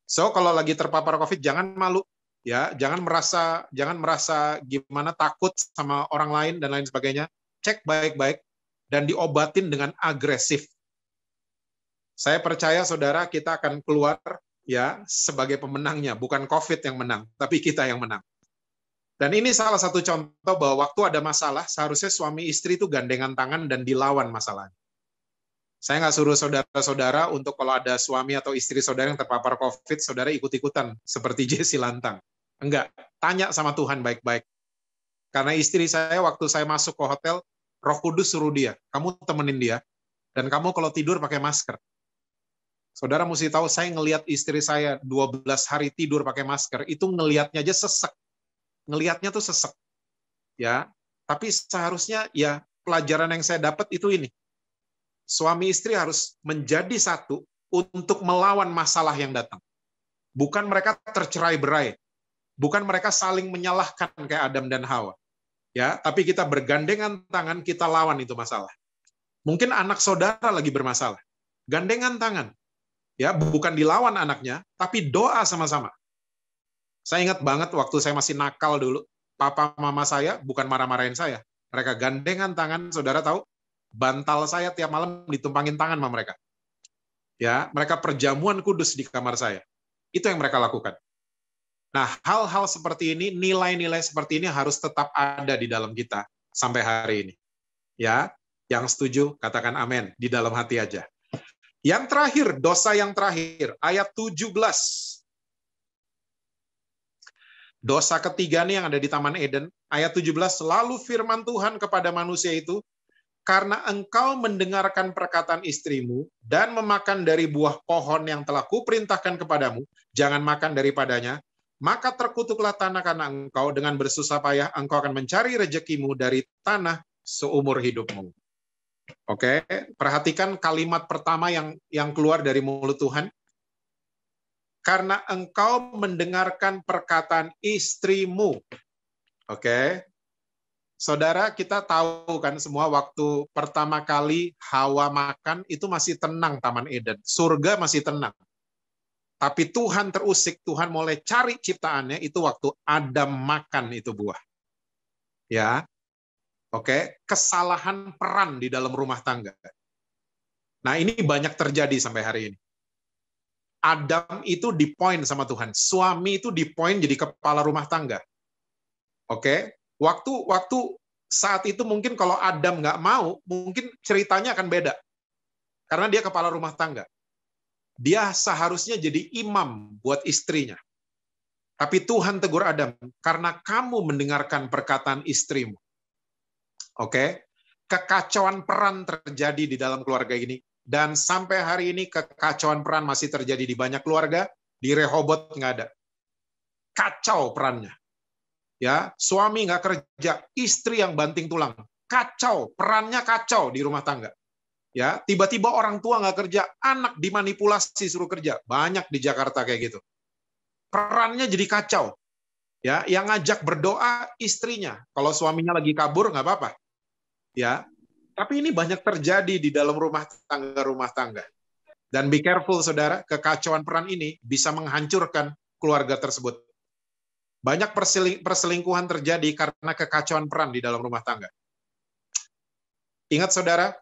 So, kalau lagi terpapar COVID, jangan malu. Ya, jangan merasa gimana takut sama orang lain dan lain sebagainya. Cek baik-baik dan diobatin dengan agresif. Saya percaya saudara kita akan keluar ya sebagai pemenangnya, bukan COVID yang menang, tapi kita yang menang. Dan ini salah satu contoh bahwa waktu ada masalah, seharusnya suami istri itu gandengan tangan dan dilawan masalahnya. Saya nggak suruh saudara-saudara untuk kalau ada suami atau istri saudara yang terpapar COVID, saudara ikut-ikutan seperti Jesse Lantang. Enggak, tanya sama Tuhan baik-baik. Karena istri saya waktu saya masuk ke hotel, Roh Kudus suruh dia, kamu temenin dia, dan kamu kalau tidur pakai masker. Saudara mesti tahu, saya ngelihat istri saya 12 hari tidur pakai masker, itu ngelihatnya aja sesek. Ngelihatnya tuh sesek. Ya, tapi seharusnya ya pelajaran yang saya dapat itu ini. Suami istri harus menjadi satu untuk melawan masalah yang datang. Bukan mereka tercerai-berai. Bukan mereka saling menyalahkan kayak Adam dan Hawa. Ya, tapi kita bergandengan tangan, kita lawan itu masalah. Mungkin anak saudara lagi bermasalah. Gandengan tangan. Ya, bukan dilawan anaknya, tapi doa sama-sama. Saya ingat banget waktu saya masih nakal dulu, papa mama saya bukan marah-marahin saya. Mereka gandengan tangan, saudara tahu, bantal saya tiap malam ditumpangin tangan sama mereka. Ya, mereka perjamuan kudus di kamar saya. Itu yang mereka lakukan. Nah, hal-hal seperti ini, nilai-nilai seperti ini harus tetap ada di dalam kita sampai hari ini. Ya, yang setuju katakan amin di dalam hati aja. Yang terakhir, dosa yang terakhir, ayat 17. Dosa ketiga nih yang ada di Taman Eden, ayat 17, lalu firman Tuhan kepada manusia itu, karena engkau mendengarkan perkataan istrimu dan memakan dari buah pohon yang telah kuperintahkan kepadamu, jangan makan daripadanya, maka terkutuklah tanah karena engkau, dengan bersusah payah engkau akan mencari rezekimu dari tanah seumur hidupmu. Oke, perhatikan kalimat pertama yang keluar dari mulut Tuhan. Karena engkau mendengarkan perkataan istrimu. Oke. Saudara, kita tahu kan semua waktu pertama kali Hawa makan itu masih tenang Taman Eden. Surga masih tenang. Tapi Tuhan terusik, Tuhan mulai cari ciptaannya itu waktu Adam makan itu buah. Ya. Oke, kesalahan peran di dalam rumah tangga. Nah, ini banyak terjadi sampai hari ini. Adam itu dipoint sama Tuhan. Suami itu dipoint jadi kepala rumah tangga. Oke, waktu saat itu mungkin kalau Adam nggak mau, mungkin ceritanya akan beda. Karena dia kepala rumah tangga. Dia seharusnya jadi imam buat istrinya. Tapi Tuhan tegur Adam, karena kamu mendengarkan perkataan istrimu. Oke, kekacauan peran terjadi di dalam keluarga ini. Dan sampai hari ini kekacauan peran masih terjadi di banyak keluarga, di Rehobot nggak ada. Kacau perannya. Ya, suami nggak kerja, istri yang banting tulang. Kacau, perannya kacau di rumah tangga. Ya, tiba-tiba orang tua nggak kerja, anak dimanipulasi suruh kerja. Banyak di Jakarta kayak gitu. Perannya jadi kacau. Ya, yang ngajak berdoa istrinya. Kalau suaminya lagi kabur nggak apa-apa. Ya, tapi ini banyak terjadi di dalam rumah tangga. Dan be careful, saudara, kekacauan peran ini bisa menghancurkan keluarga tersebut. Banyak perselingkuhan terjadi karena kekacauan peran di dalam rumah tangga. Ingat, saudara,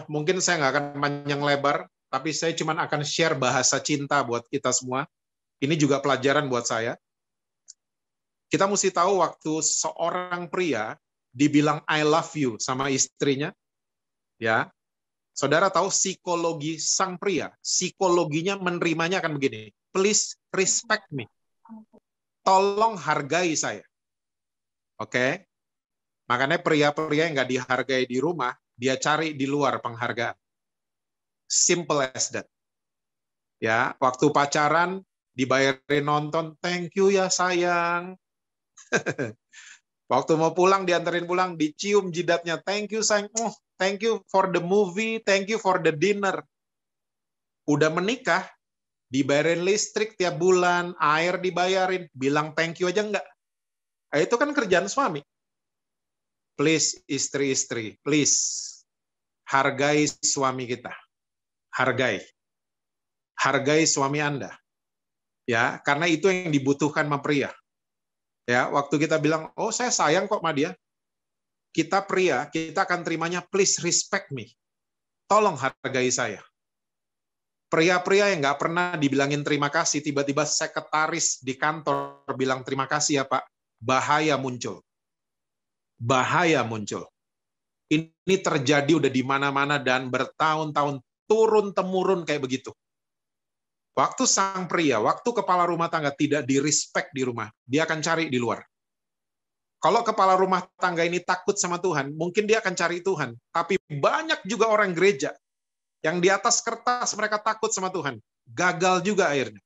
mungkin saya nggak akan panjang lebar, tapi saya cuma akan share bahasa cinta buat kita semua. Ini juga pelajaran buat saya. Kita mesti tahu waktu seorang pria dibilang I love you sama istrinya, ya, saudara tahu psikologi sang pria, psikologinya menerimanya akan begini, please respect me, tolong hargai saya, oke? Makanya pria-pria yang nggak dihargai di rumah, dia cari di luar penghargaan, simple as that. Ya, waktu pacaran dibayarin nonton, thank you ya sayang. Waktu mau pulang, dianterin pulang, dicium jidatnya. Thank you, sayang. Thank you for the movie. Thank you for the dinner. Udah menikah, dibayarin listrik tiap bulan, air dibayarin. Bilang thank you aja enggak. Itu kan kerjaan suami. Please, istri-istri, please. Hargai suami kita. Hargai. Hargai suami Anda. Ya, karena itu yang dibutuhkan sama pria. Ya, waktu kita bilang, "Oh, saya sayang kok sama dia." Kita pria, kita akan terimanya, "Please respect me." Tolong hargai saya. Pria-pria yang nggak pernah dibilangin terima kasih, tiba-tiba sekretaris di kantor bilang terima kasih ya Pak, bahaya muncul. Bahaya muncul. Ini terjadi udah di mana-mana dan bertahun-tahun, turun-temurun kayak begitu. Waktu sang pria, waktu kepala rumah tangga tidak di-respect di rumah, dia akan cari di luar. Kalau kepala rumah tangga ini takut sama Tuhan, mungkin dia akan cari Tuhan. Tapi banyak juga orang gereja yang di atas kertas mereka takut sama Tuhan. Gagal juga akhirnya.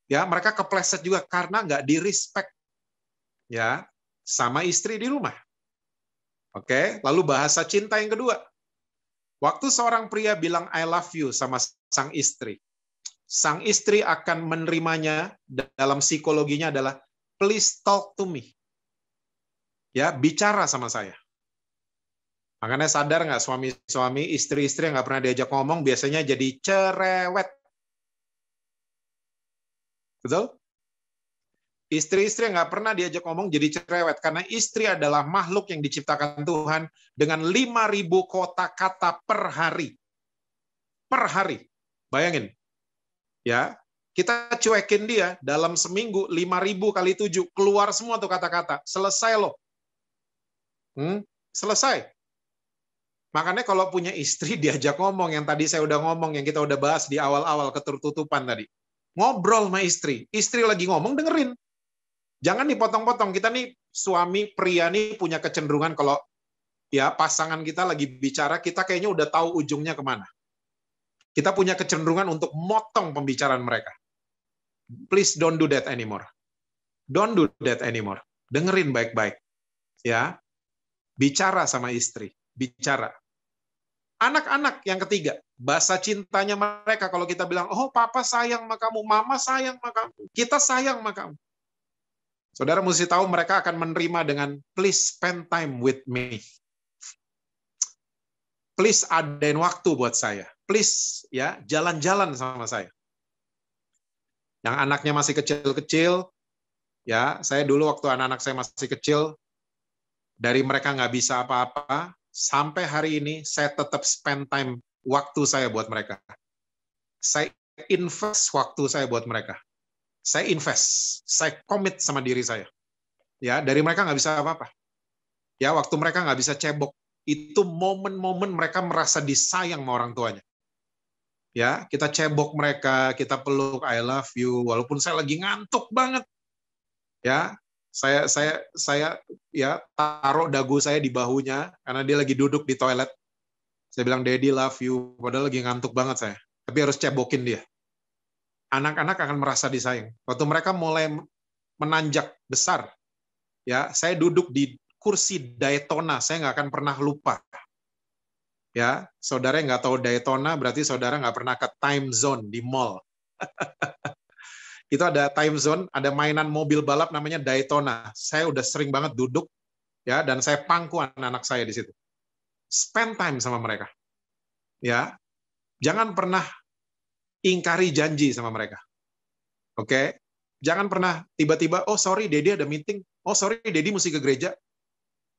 Ya, mereka kepleset juga karena nggak di-respect. Ya, sama istri di rumah. Oke, lalu bahasa cinta yang kedua. Waktu seorang pria bilang I love you sama sang istri akan menerimanya dalam psikologinya adalah please talk to me. Ya, bicara sama saya. Makanya sadar nggak suami-suami, istri-istri yang nggak pernah diajak ngomong biasanya jadi cerewet. Betul? Istri-istri yang nggak pernah diajak ngomong jadi cerewet. Karena istri adalah makhluk yang diciptakan Tuhan dengan 5.000 kata-kata per hari. Per hari. Bayangin. Ya, kita cuekin dia dalam seminggu 5.000 kali 7. Keluar semua tuh kata-kata. Selesai loh. Selesai. Makanya kalau punya istri diajak ngomong, yang tadi saya udah ngomong, yang kita udah bahas di awal-awal ketertutupan tadi. Ngobrol sama istri. Istri lagi ngomong, dengerin. Jangan dipotong-potong. Kita nih suami pria nih punya kecenderungan kalau ya pasangan kita lagi bicara, kita kayaknya udah tahu ujungnya kemana. Kita punya kecenderungan untuk motong pembicaraan mereka. Please don't do that anymore. Don't do that anymore. Dengerin baik-baik. Ya. Bicara sama istri. Bicara. Anak-anak yang ketiga, bahasa cintanya mereka kalau kita bilang, oh papa sayang sama kamu, mama sayang sama kamu, kita sayang sama kamu. Saudara mesti tahu mereka akan menerima dengan please spend time with me. Please adain waktu buat saya. Please ya jalan-jalan sama saya. Yang anaknya masih kecil-kecil, ya saya dulu waktu anak-anak saya masih kecil, dari mereka nggak bisa apa-apa, sampai hari ini saya tetap spend time waktu saya buat mereka. Saya invest waktu saya buat mereka. Saya invest, saya komit sama diri saya. Ya, dari mereka nggak bisa apa-apa. Ya, waktu mereka nggak bisa cebok, itu momen-momen mereka merasa disayang sama orang tuanya. Ya, kita cebok mereka, kita peluk, I love you, walaupun saya lagi ngantuk banget. Ya, saya ya taruh dagu saya di bahunya karena dia lagi duduk di toilet. Saya bilang Daddy love you, padahal lagi ngantuk banget saya. Tapi harus cebokin dia. Anak-anak akan merasa disayang. Waktu mereka mulai menanjak besar, ya saya duduk di kursi Daytona, saya nggak akan pernah lupa. Ya, saudara yang nggak tahu Daytona berarti saudara nggak pernah ke time zone di mall. Itu ada time zone, ada mainan mobil balap namanya Daytona. Saya udah sering banget duduk, ya, dan saya pangku anak-anak saya di situ. Spend time sama mereka, ya. Jangan pernah ingkari janji sama mereka, oke? Jangan pernah tiba-tiba, oh sorry, Daddy ada meeting. Oh sorry, Daddy mesti ke gereja.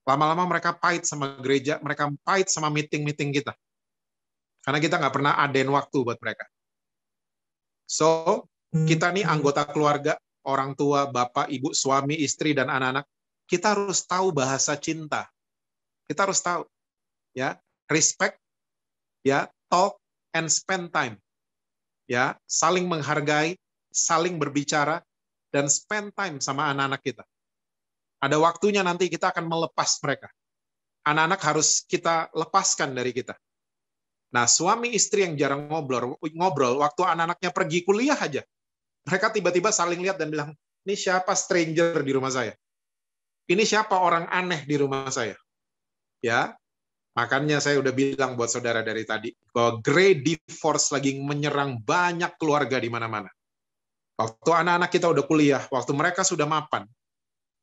Lama-lama mereka pahit sama gereja, mereka pahit sama meeting-meeting kita, karena kita nggak pernah adain waktu buat mereka. So kita nih anggota keluarga, orang tua, bapak, ibu, suami, istri, dan anak-anak, kita harus tahu bahasa cinta. Kita harus tahu, ya, respect, ya, talk, and spend time. Ya, saling menghargai, saling berbicara, dan spend time sama anak-anak kita. Ada waktunya nanti kita akan melepas mereka. Anak-anak harus kita lepaskan dari kita. Nah, suami istri yang jarang ngobrol, waktu anak-anaknya pergi kuliah aja, mereka tiba-tiba saling lihat dan bilang, ini siapa stranger di rumah saya? Ini siapa orang aneh di rumah saya? Ya, makanya saya udah bilang buat saudara dari tadi, bahwa great divorce lagi menyerang banyak keluarga di mana-mana. Waktu anak-anak kita udah kuliah, waktu mereka sudah mapan,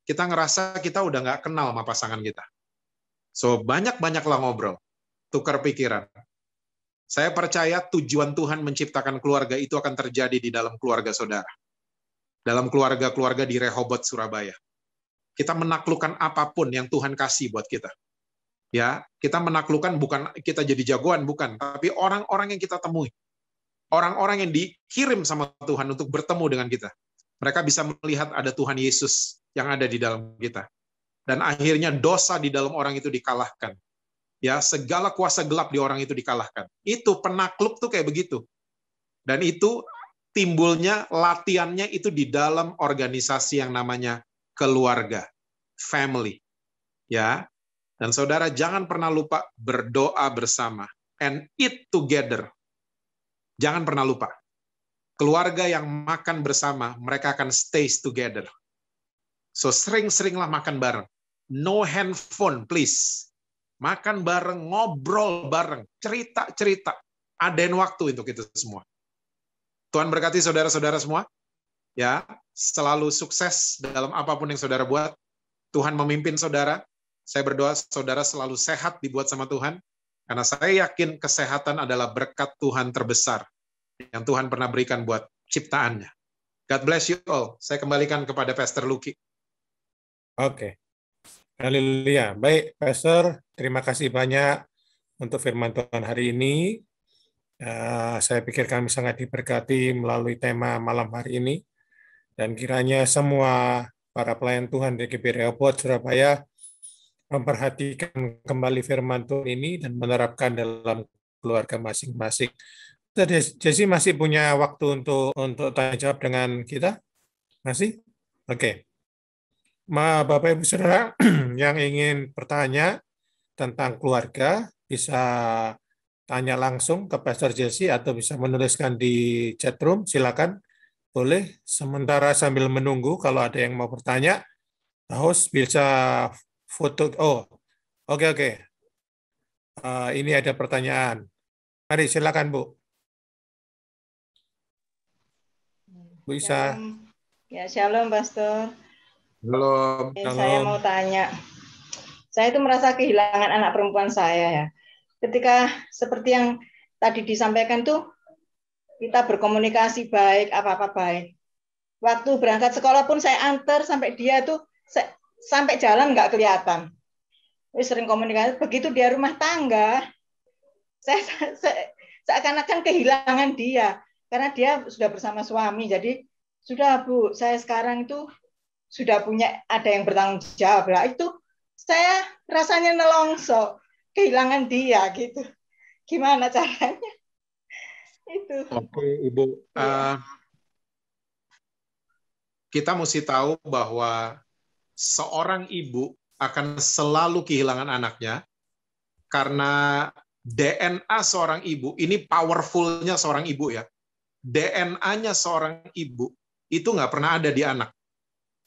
kita ngerasa kita udah nggak kenal sama pasangan kita. So, banyak-banyaklah ngobrol, tukar pikiran. Saya percaya tujuan Tuhan menciptakan keluarga itu akan terjadi di dalam keluarga saudara. dalam keluarga-keluarga di Rehoboth, Surabaya. Kita menaklukkan apapun yang Tuhan kasih buat kita. Ya, kita menaklukkan bukan kita jadi jagoan, bukan, tapi orang-orang yang kita temui. Orang-orang yang dikirim sama Tuhan untuk bertemu dengan kita. Mereka bisa melihat ada Tuhan Yesus yang ada di dalam kita. Dan akhirnya dosa di dalam orang itu dikalahkan. Ya, segala kuasa gelap di orang itu dikalahkan. Itu penakluk tuh kayak begitu. Dan itu timbulnya, latihannya itu di dalam organisasi yang namanya keluarga, family. Ya. Dan saudara jangan pernah lupa berdoa bersama and eat together. Jangan pernah lupa. Keluarga yang makan bersama, mereka akan stay together. So sering-seringlah makan bareng. No handphone, please. Makan bareng, ngobrol bareng, cerita-cerita. Adain waktu untuk itu semua. Tuhan berkati saudara-saudara semua. Ya, selalu sukses dalam apapun yang saudara buat. Tuhan memimpin saudara. Saya berdoa saudara selalu sehat dibuat sama Tuhan. Karena saya yakin kesehatan adalah berkat Tuhan terbesar yang Tuhan pernah berikan buat ciptaannya. God bless you all. Saya kembalikan kepada Pastor Lucky. Oke. Haleluya. Baik, Pastor. Terima kasih banyak untuk firman Tuhan hari ini. Saya pikir kami sangat diberkati melalui tema malam hari ini. Dan kiranya semua para pelayan Tuhan di GBI Rehoboth, Surabaya, memperhatikan kembali firman Tuhan ini dan menerapkan dalam keluarga masing-masing. Jesse masih punya waktu untuk tanya jawab dengan kita? Masih? Oke. Bapak Ibu Saudara yang ingin bertanya tentang keluarga bisa tanya langsung ke Pastor Jesse atau bisa menuliskan di chat room, silakan. Boleh. Sementara sambil menunggu kalau ada yang mau bertanya, host bisa foto. Oh, oke. Ini ada pertanyaan. Mari silakan Bu. Bu Isa. Ya, shalom Pastor. Shalom. Saya mau tanya. Saya itu merasa kehilangan anak perempuan saya ya. Ketika seperti yang tadi disampaikan tuh kita berkomunikasi baik, apa-apa baik. Waktu berangkat sekolah pun saya antar sampai dia tuh sampai jalan nggak kelihatan. Sering komunikasi. Begitu dia rumah tangga, saya seakan-akan kehilangan dia karena dia sudah bersama suami. Jadi sudah Bu, saya sekarang itu sudah punya ada yang bertanggung jawab lah. Itu saya rasanya nelongso, kehilangan dia gitu. Gimana caranya? Itu. Oke, Ibu. Kita mesti tahu bahwa seorang ibu akan selalu kehilangan anaknya karena DNA seorang ibu, ini powerful-nya seorang ibu ya. DNA-nya seorang ibu itu nggak pernah ada di anak.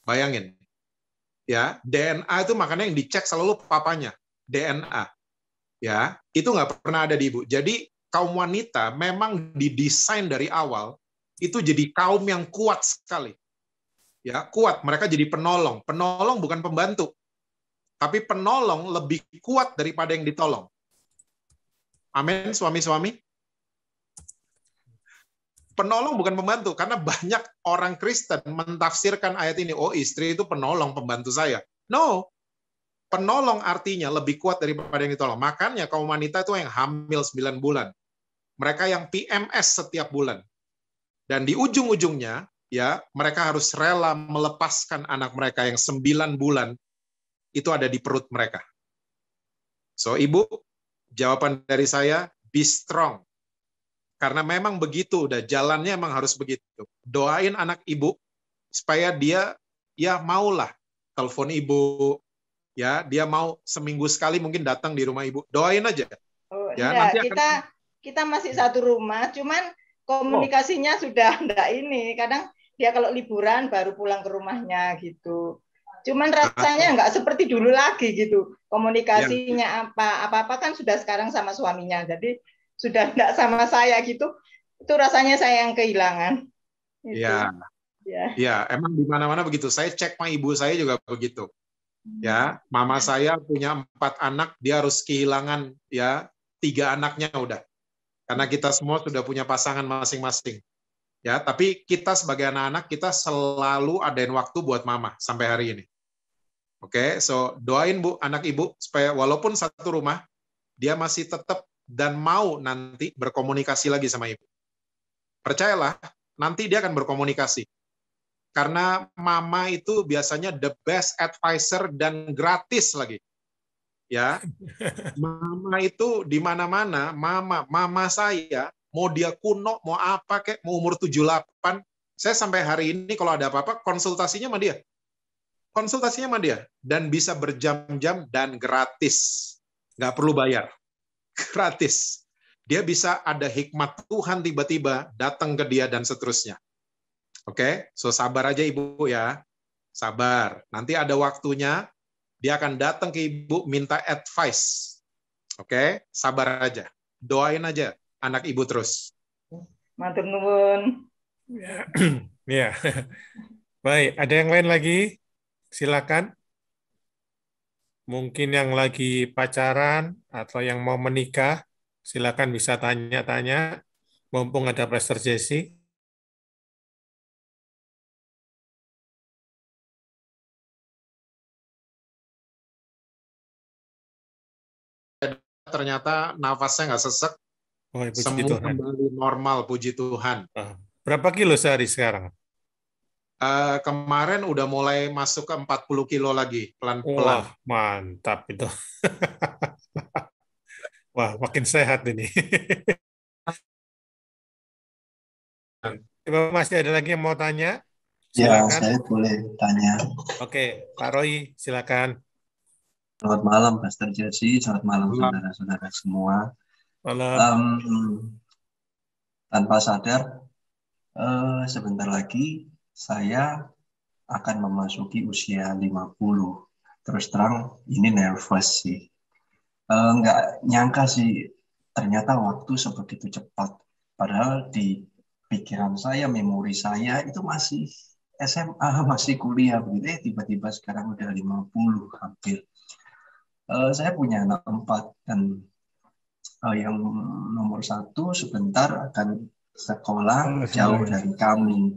Bayangin. Ya, DNA itu makanya yang dicek selalu papanya, DNA. Ya, itu nggak pernah ada di ibu. Jadi kaum wanita memang didesain dari awal itu jadi kaum yang kuat sekali. Ya, kuat. Mereka jadi penolong. Penolong bukan pembantu. Tapi penolong lebih kuat daripada yang ditolong. Amin, suami-suami. Penolong bukan pembantu, karena banyak orang Kristen mentafsirkan ayat ini, oh istri itu penolong pembantu saya. No, penolong artinya lebih kuat daripada yang ditolong. Makanya kaum wanita itu yang hamil 9 bulan. Mereka yang PMS setiap bulan. Dan di ujung-ujungnya, ya mereka harus rela melepaskan anak mereka yang 9 bulan itu ada di perut mereka. So, Ibu, jawaban dari saya, be strong. Karena memang begitu, udah jalannya emang harus begitu. Doain anak Ibu, supaya dia, ya maulah telepon Ibu, ya dia mau seminggu sekali mungkin datang di rumah Ibu. Doain aja. Oh, ya, enggak, nanti kita masih satu rumah, cuman komunikasinya sudah enggak ini. Kadang dia kalau liburan baru pulang ke rumahnya gitu. Cuman rasanya nggak seperti dulu lagi gitu. Komunikasinya apa-apa kan sudah sekarang sama suaminya. Jadi sudah nggak sama saya gitu. Itu rasanya saya yang kehilangan. Iya. Ya, emang di mana-mana begitu. Saya cek sama ibu saya juga begitu. Ya, mama saya punya 4 anak, dia harus kehilangan ya 3 anaknya udah. Karena kita semua sudah punya pasangan masing-masing. Ya, tapi kita sebagai anak-anak kita selalu adain waktu buat mama sampai hari ini. Oke, so doain Bu, anak Ibu supaya walaupun satu rumah, dia masih tetap dan mau nanti berkomunikasi lagi sama Ibu. Percayalah, nanti dia akan berkomunikasi. Karena mama itu biasanya the best advisor dan gratis lagi. Ya. Mama itu di mana-mana, mama saya mau dia kuno, mau apa kek, mau umur 78, saya sampai hari ini kalau ada apa-apa konsultasinya sama dia. Konsultasinya sama dia dan bisa berjam-jam dan gratis. Nggak perlu bayar. Gratis. Dia bisa ada hikmat Tuhan tiba-tiba datang ke dia dan seterusnya. Oke, so sabar aja Ibu ya. Sabar. Nanti ada waktunya dia akan datang ke Ibu minta advice. Oke, sabar aja. Doain aja anak Ibu terus. Matur nuwun. Ya. Ya. Baik, ada yang lain lagi? Silakan. Mungkin yang lagi pacaran atau yang mau menikah, silakan bisa tanya-tanya. Mumpung ada Pastor Jesse. Ternyata nafasnya nggak sesek. Oh, puji Semua Tuhan. kembali normal, puji Tuhan. Berapa kilo sehari sekarang? Kemarin udah mulai masuk ke 40 kilo lagi, pelan-pelan. Wah, mantap itu. Wah, makin sehat ini. Masih ada lagi yang mau tanya? Ya, Silakan. saya boleh tanya. Oke, Pak Roy, silakan. Selamat malam, Pastor Jesse. Selamat malam, saudara-saudara semua. Malam. Tanpa sadar, sebentar lagi saya akan memasuki usia 50. Terus terang, ini nervous sih. Nggak nyangka sih, ternyata waktu sebegitu cepat. Padahal di pikiran saya, memori saya itu masih SMA, masih kuliah. Begitu, tiba-tiba sekarang udah 50 hampir. Saya punya anak 4 dan yang nomor 1 sebentar akan sekolah jauh dari kami.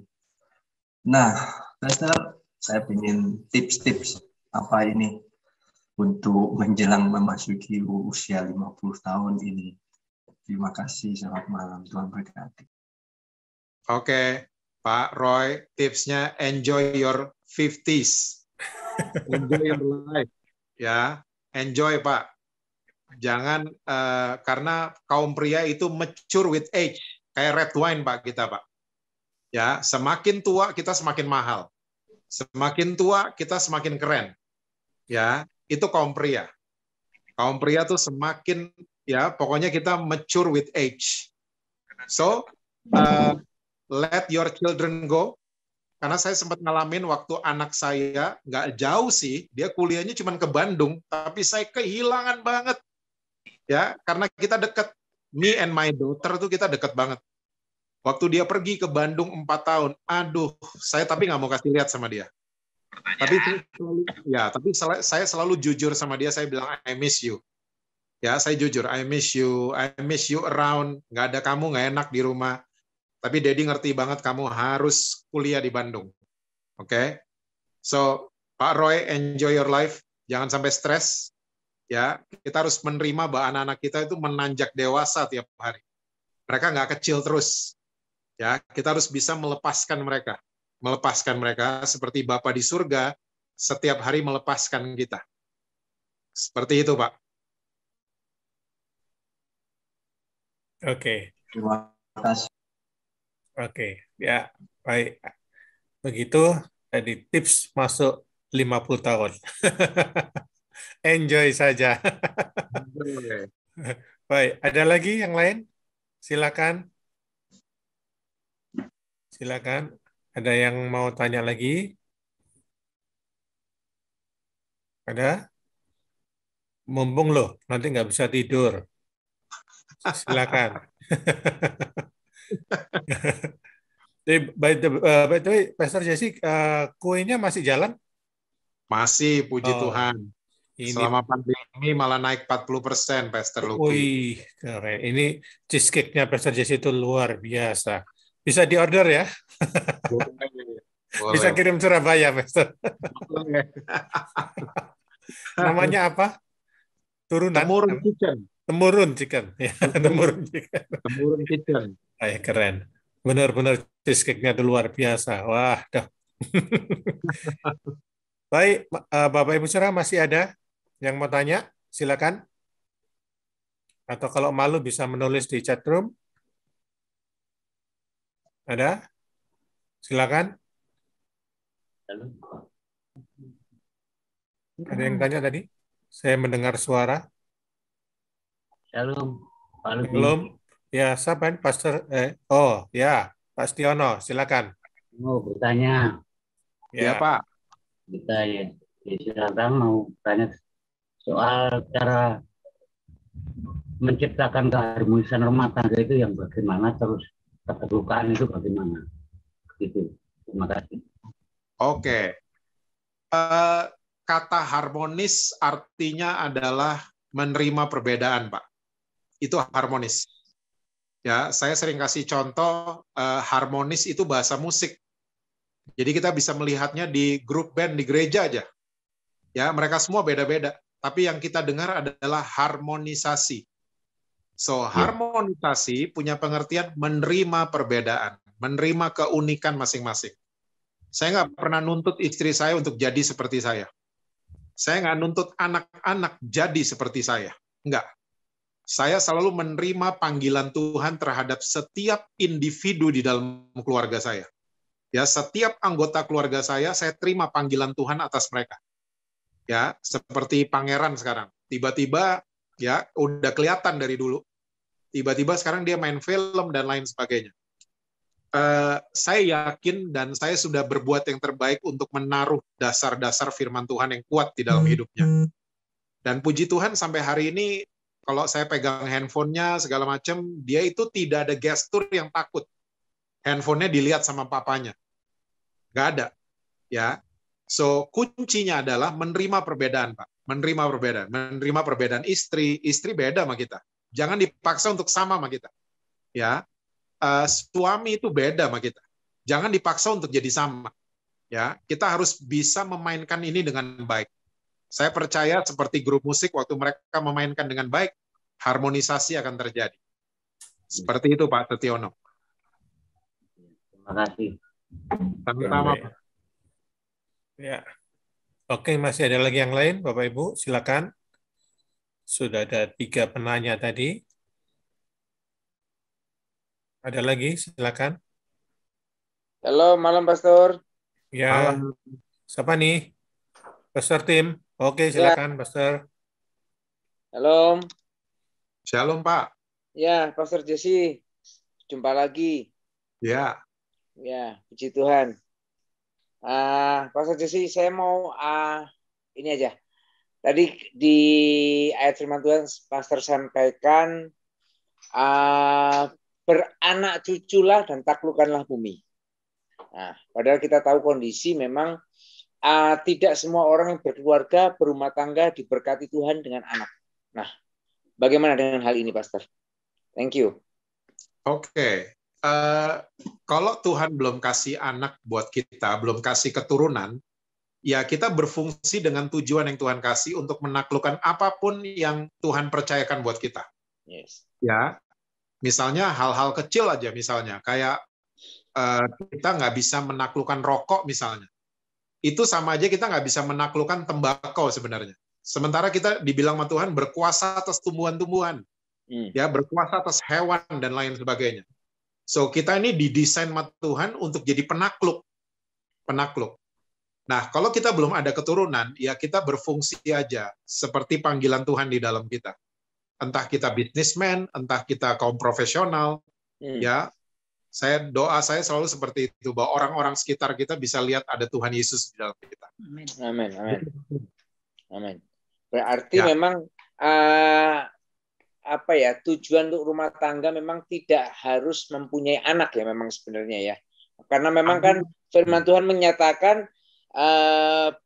Nah, Pastor, saya ingin tips-tips apa ini untuk menjelang memasuki usia 50 tahun ini. Terima kasih, selamat malam, Tuhan berkati. Oke, Pak Roy, tipsnya enjoy your 50s. Enjoy your life. Ya, enjoy Pak. Jangan, karena kaum pria itu mature with age. Kayak red wine Pak kita Pak. Ya, semakin tua kita semakin mahal. Semakin tua kita semakin keren. Ya, itu kaum pria. Kaum pria tuh semakin, ya pokoknya kita mature with age. So, let your children go. Karena saya sempat ngalamin waktu anak saya, nggak jauh sih, dia kuliahnya cuma ke Bandung, tapi saya kehilangan banget. Ya, karena kita dekat. Me and my daughter tuh kita dekat banget. Waktu dia pergi ke Bandung 4 tahun, aduh, saya tapi nggak mau kasih lihat sama dia. Tapi saya selalu jujur sama dia, saya bilang, I miss you. Ya, saya jujur, I miss you around, nggak ada kamu, nggak enak di rumah. Tapi Daddy ngerti banget kamu harus kuliah di Bandung. Oke? So, Pak Roy, enjoy your life, jangan sampai stres. Ya, kita harus menerima bahwa anak-anak kita itu menanjak dewasa tiap hari. Mereka nggak kecil terus. Ya, kita harus bisa melepaskan mereka seperti Bapa di surga setiap hari melepaskan kita. Seperti itu, Pak. Oke. Terima kasih. Oke, ya baik. Begitu tadi tips masuk 50 tahun. Enjoy saja. Baik, ada lagi yang lain? Silakan. Silakan. Ada yang mau tanya lagi? Ada? Mumpung loh, nanti nggak bisa tidur. Silakan. By the way, Pastor Jesse, kuenya masih jalan? Masih, puji Tuhan. Ini, selama pandemi malah naik 40%, Pastor Luki. Wih, keren. Ini cheesecake-nya Pastor Jesse itu luar biasa. Bisa diorder ya. Boleh. Bisa kirim Surabaya, Pastor. Boleh. Namanya apa? Turunan. Temurun Kitchen. Temurun Chicken. Ya, Temurun Chicken. Temurun Kitchen. Keren. Benar-benar cheesecake-nya itu luar biasa. Wah, dah. Baik, Bapak Ibu Saudara masih ada yang mau tanya? Silakan. Atau kalau malu bisa menulis di chat room. Ada? Silakan. Ada yang tanya tadi? Saya mendengar suara. Shalom, Pak Lugi. Belum? Ya, siapa ini? Pastor? Oh, ya, Pak Stiono, silakan. Mau bertanya, Ya, Ya, Pak. kita ya, silakan mau tanya soal cara menciptakan keharmonisan rumah tangga itu yang bagaimana, terus keterbukaan itu bagaimana. Gitu. Terima kasih. Oke. Kata harmonis artinya adalah menerima perbedaan, Pak. Itu harmonis. Ya, saya sering kasih contoh harmonis itu bahasa musik. Jadi kita bisa melihatnya di grup band di gereja aja. Ya, mereka semua beda-beda, tapi yang kita dengar adalah harmonisasi. So, harmonisasi punya pengertian menerima perbedaan, menerima keunikan masing-masing. Saya nggak pernah nuntut istri saya untuk jadi seperti saya. Saya nggak nuntut anak-anak jadi seperti saya. Enggak. Saya selalu menerima panggilan Tuhan terhadap setiap individu di dalam keluarga saya. Ya, setiap anggota keluarga saya terima panggilan Tuhan atas mereka. Ya, seperti pangeran sekarang. Tiba-tiba ya udah kelihatan dari dulu. Tiba-tiba sekarang dia main film dan lain sebagainya. Saya yakin dan saya sudah berbuat yang terbaik untuk menaruh dasar-dasar firman Tuhan yang kuat di dalam hidupnya. Dan puji Tuhan sampai hari ini kalau saya pegang handphonenya segala macam, dia itu tidak ada gestur yang takut. Handphonenya dilihat sama papanya. Nggak ada. Ya. So, kuncinya adalah menerima perbedaan, Pak. Menerima perbedaan. Menerima perbedaan istri beda sama kita. Jangan dipaksa untuk sama kita. Ya. Suami itu beda sama kita. Jangan dipaksa untuk jadi sama. Ya, kita harus bisa memainkan ini dengan baik. Saya percaya seperti grup musik waktu mereka memainkan dengan baik, harmonisasi akan terjadi. Seperti itu Pak Setiono. Terima kasih. Sama-sama, Pak. Ya. Oke, masih ada lagi yang lain, Bapak Ibu, silakan. Sudah ada 3 penanya tadi. Ada lagi, silakan. Halo, malam Pastor. Ya, Malam. siapa nih? Pastor Tim. Oke, silakan, Pastor. Halo. Shalom, Pak. Ya, Pastor Jesse. Jumpa lagi. Ya. Ya, puji Tuhan. Pastor Jesse, saya mau ini aja. Tadi di ayat firman Tuhan, Pastor sampaikan beranak cuculah dan taklukkanlah bumi. Nah, padahal kita tahu kondisi memang tidak semua orang yang berkeluarga, berumah tangga diberkati Tuhan dengan anak. Nah, bagaimana dengan hal ini, Pastor? Thank you. Oke. Kalau Tuhan belum kasih anak buat kita, belum kasih keturunan, ya kita berfungsi dengan tujuan yang Tuhan kasih untuk menaklukkan apapun yang Tuhan percayakan buat kita. Yes. Ya, misalnya hal-hal kecil aja, misalnya kayak kita nggak bisa menaklukkan rokok misalnya. Itu sama aja kita nggak bisa menaklukkan tembakau sebenarnya. Sementara kita dibilang sama Tuhan berkuasa atas tumbuhan-tumbuhan, ya berkuasa atas hewan dan lain sebagainya. So kita ini didesain sama Tuhan untuk jadi penakluk. Nah kalau kita belum ada keturunan, ya kita berfungsi aja seperti panggilan Tuhan di dalam kita. Entah kita businessman, entah kita kaum profesional, ya. Doa saya selalu seperti itu, bahwa orang-orang sekitar kita bisa lihat ada Tuhan Yesus di dalam kita. Amin. Amin. Berarti memang tujuan untuk rumah tangga memang tidak harus mempunyai anak ya memang sebenarnya ya. Karena memang kan firman Tuhan menyatakan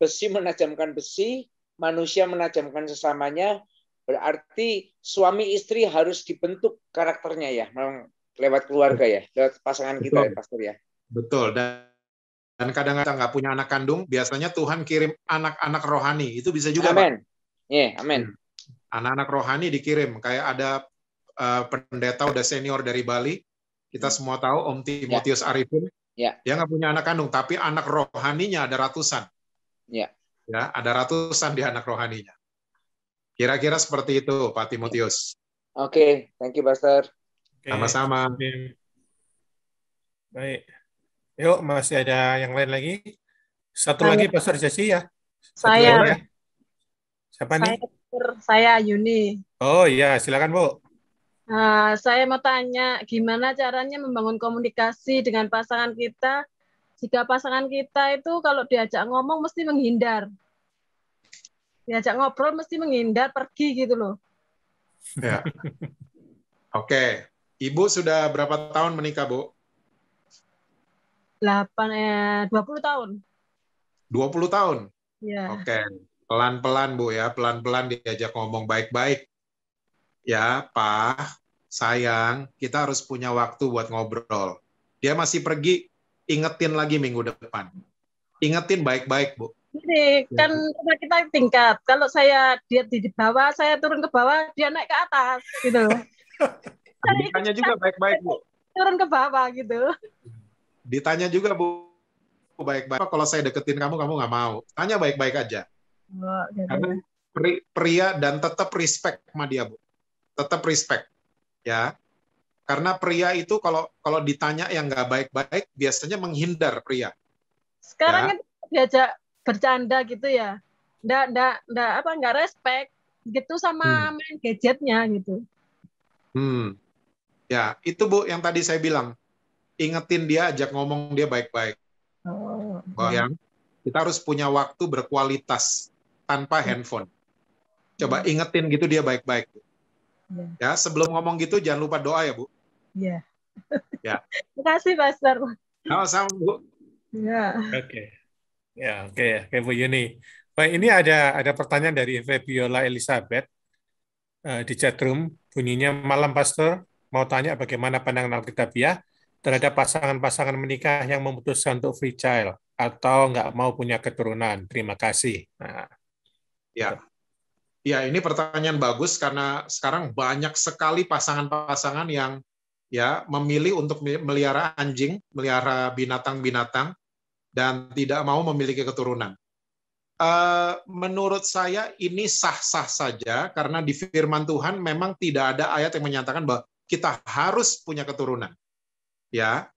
besi menajamkan besi, manusia menajamkan sesamanya. Berarti suami istri harus dibentuk karakternya ya. Memang lewat keluarga ya, lewat pasangan kita ya, Betul. Pastor ya. Betul. Dan kadang kita nggak punya anak kandung, biasanya Tuhan kirim anak-anak rohani. Itu bisa juga, Pak. Amin. Ya, amin. Anak-anak rohani dikirim. Kayak ada pendeta udah senior dari Bali. Kita semua tahu Om Timotius Arifin. Ya. Dia nggak punya anak kandung, tapi anak rohaninya ada ratusan. Ya. Ya, ada ratusan di anak rohaninya. Kira-kira seperti itu, Pak Timotius. Oke, thank you, Pastor. Sama-sama. Baik. Yuk, masih ada yang lain lagi? Satu lagi, Pastor Jesse ya? Saya. Ya? Siapa nih? Saya Yuni. Oh iya, silakan Bu. Saya mau tanya, gimana caranya membangun komunikasi dengan pasangan kita? Jika pasangan kita itu kalau diajak ngomong mesti menghindar. Diajak ngobrol mesti menghindar, pergi gitu loh. Ya. Oke. Ibu sudah berapa tahun menikah, Bu? 20 tahun. 20 tahun? Ya. Oke. Pelan-pelan, Bu ya. Pelan-pelan diajak ngomong baik-baik. Ya, Pak, sayang, kita harus punya waktu buat ngobrol. Dia masih pergi, ingetin lagi minggu depan. Ingetin baik-baik, Bu. Ini kan kita tingkat. Kalau dia di bawah, saya turun ke bawah, dia naik ke atas, gitu. Ditanya juga baik-baik, Bu. Turun ke bawah, gitu. Ditanya juga, Bu, baik-baik. Kalau saya deketin kamu nggak mau. Tanya baik-baik aja. Oh, gitu. Karena pria dan tetap respect sama dia, Bu. Tetap respect, ya. Karena pria itu kalau ditanya yang nggak baik-baik, biasanya menghindar pria. Sekarang ya. itu diajak bercanda gitu ya, nggak respect gitu sama main gadgetnya gitu. Ya, itu Bu yang tadi saya bilang, ingetin dia, ajak ngomong dia baik-baik. Bahwa kita harus punya waktu berkualitas tanpa handphone. Coba ingetin gitu dia baik-baik. Ya, sebelum ngomong gitu jangan lupa doa ya, Bu. Iya. Ya. Terima kasih, Pastor. Sama-sama, Bu. Ya. Oke. Ya, oke, Bu Yuni. Baik, ini ada pertanyaan dari Fabiola Elizabeth di chatroom. Bunyinya, malam Pastor, mau tanya bagaimana pandangan Alkitabiah terhadap pasangan-pasangan menikah yang memutuskan untuk free child atau nggak mau punya keturunan. Terima kasih. Nah, ya. Ya, ini pertanyaan bagus karena sekarang banyak sekali pasangan-pasangan yang ya memilih untuk melihara anjing, melihara binatang-binatang, dan tidak mau memiliki keturunan. Menurut saya ini sah-sah saja karena di firman Tuhan memang tidak ada ayat yang menyatakan bahwa kita harus punya keturunan. Ya,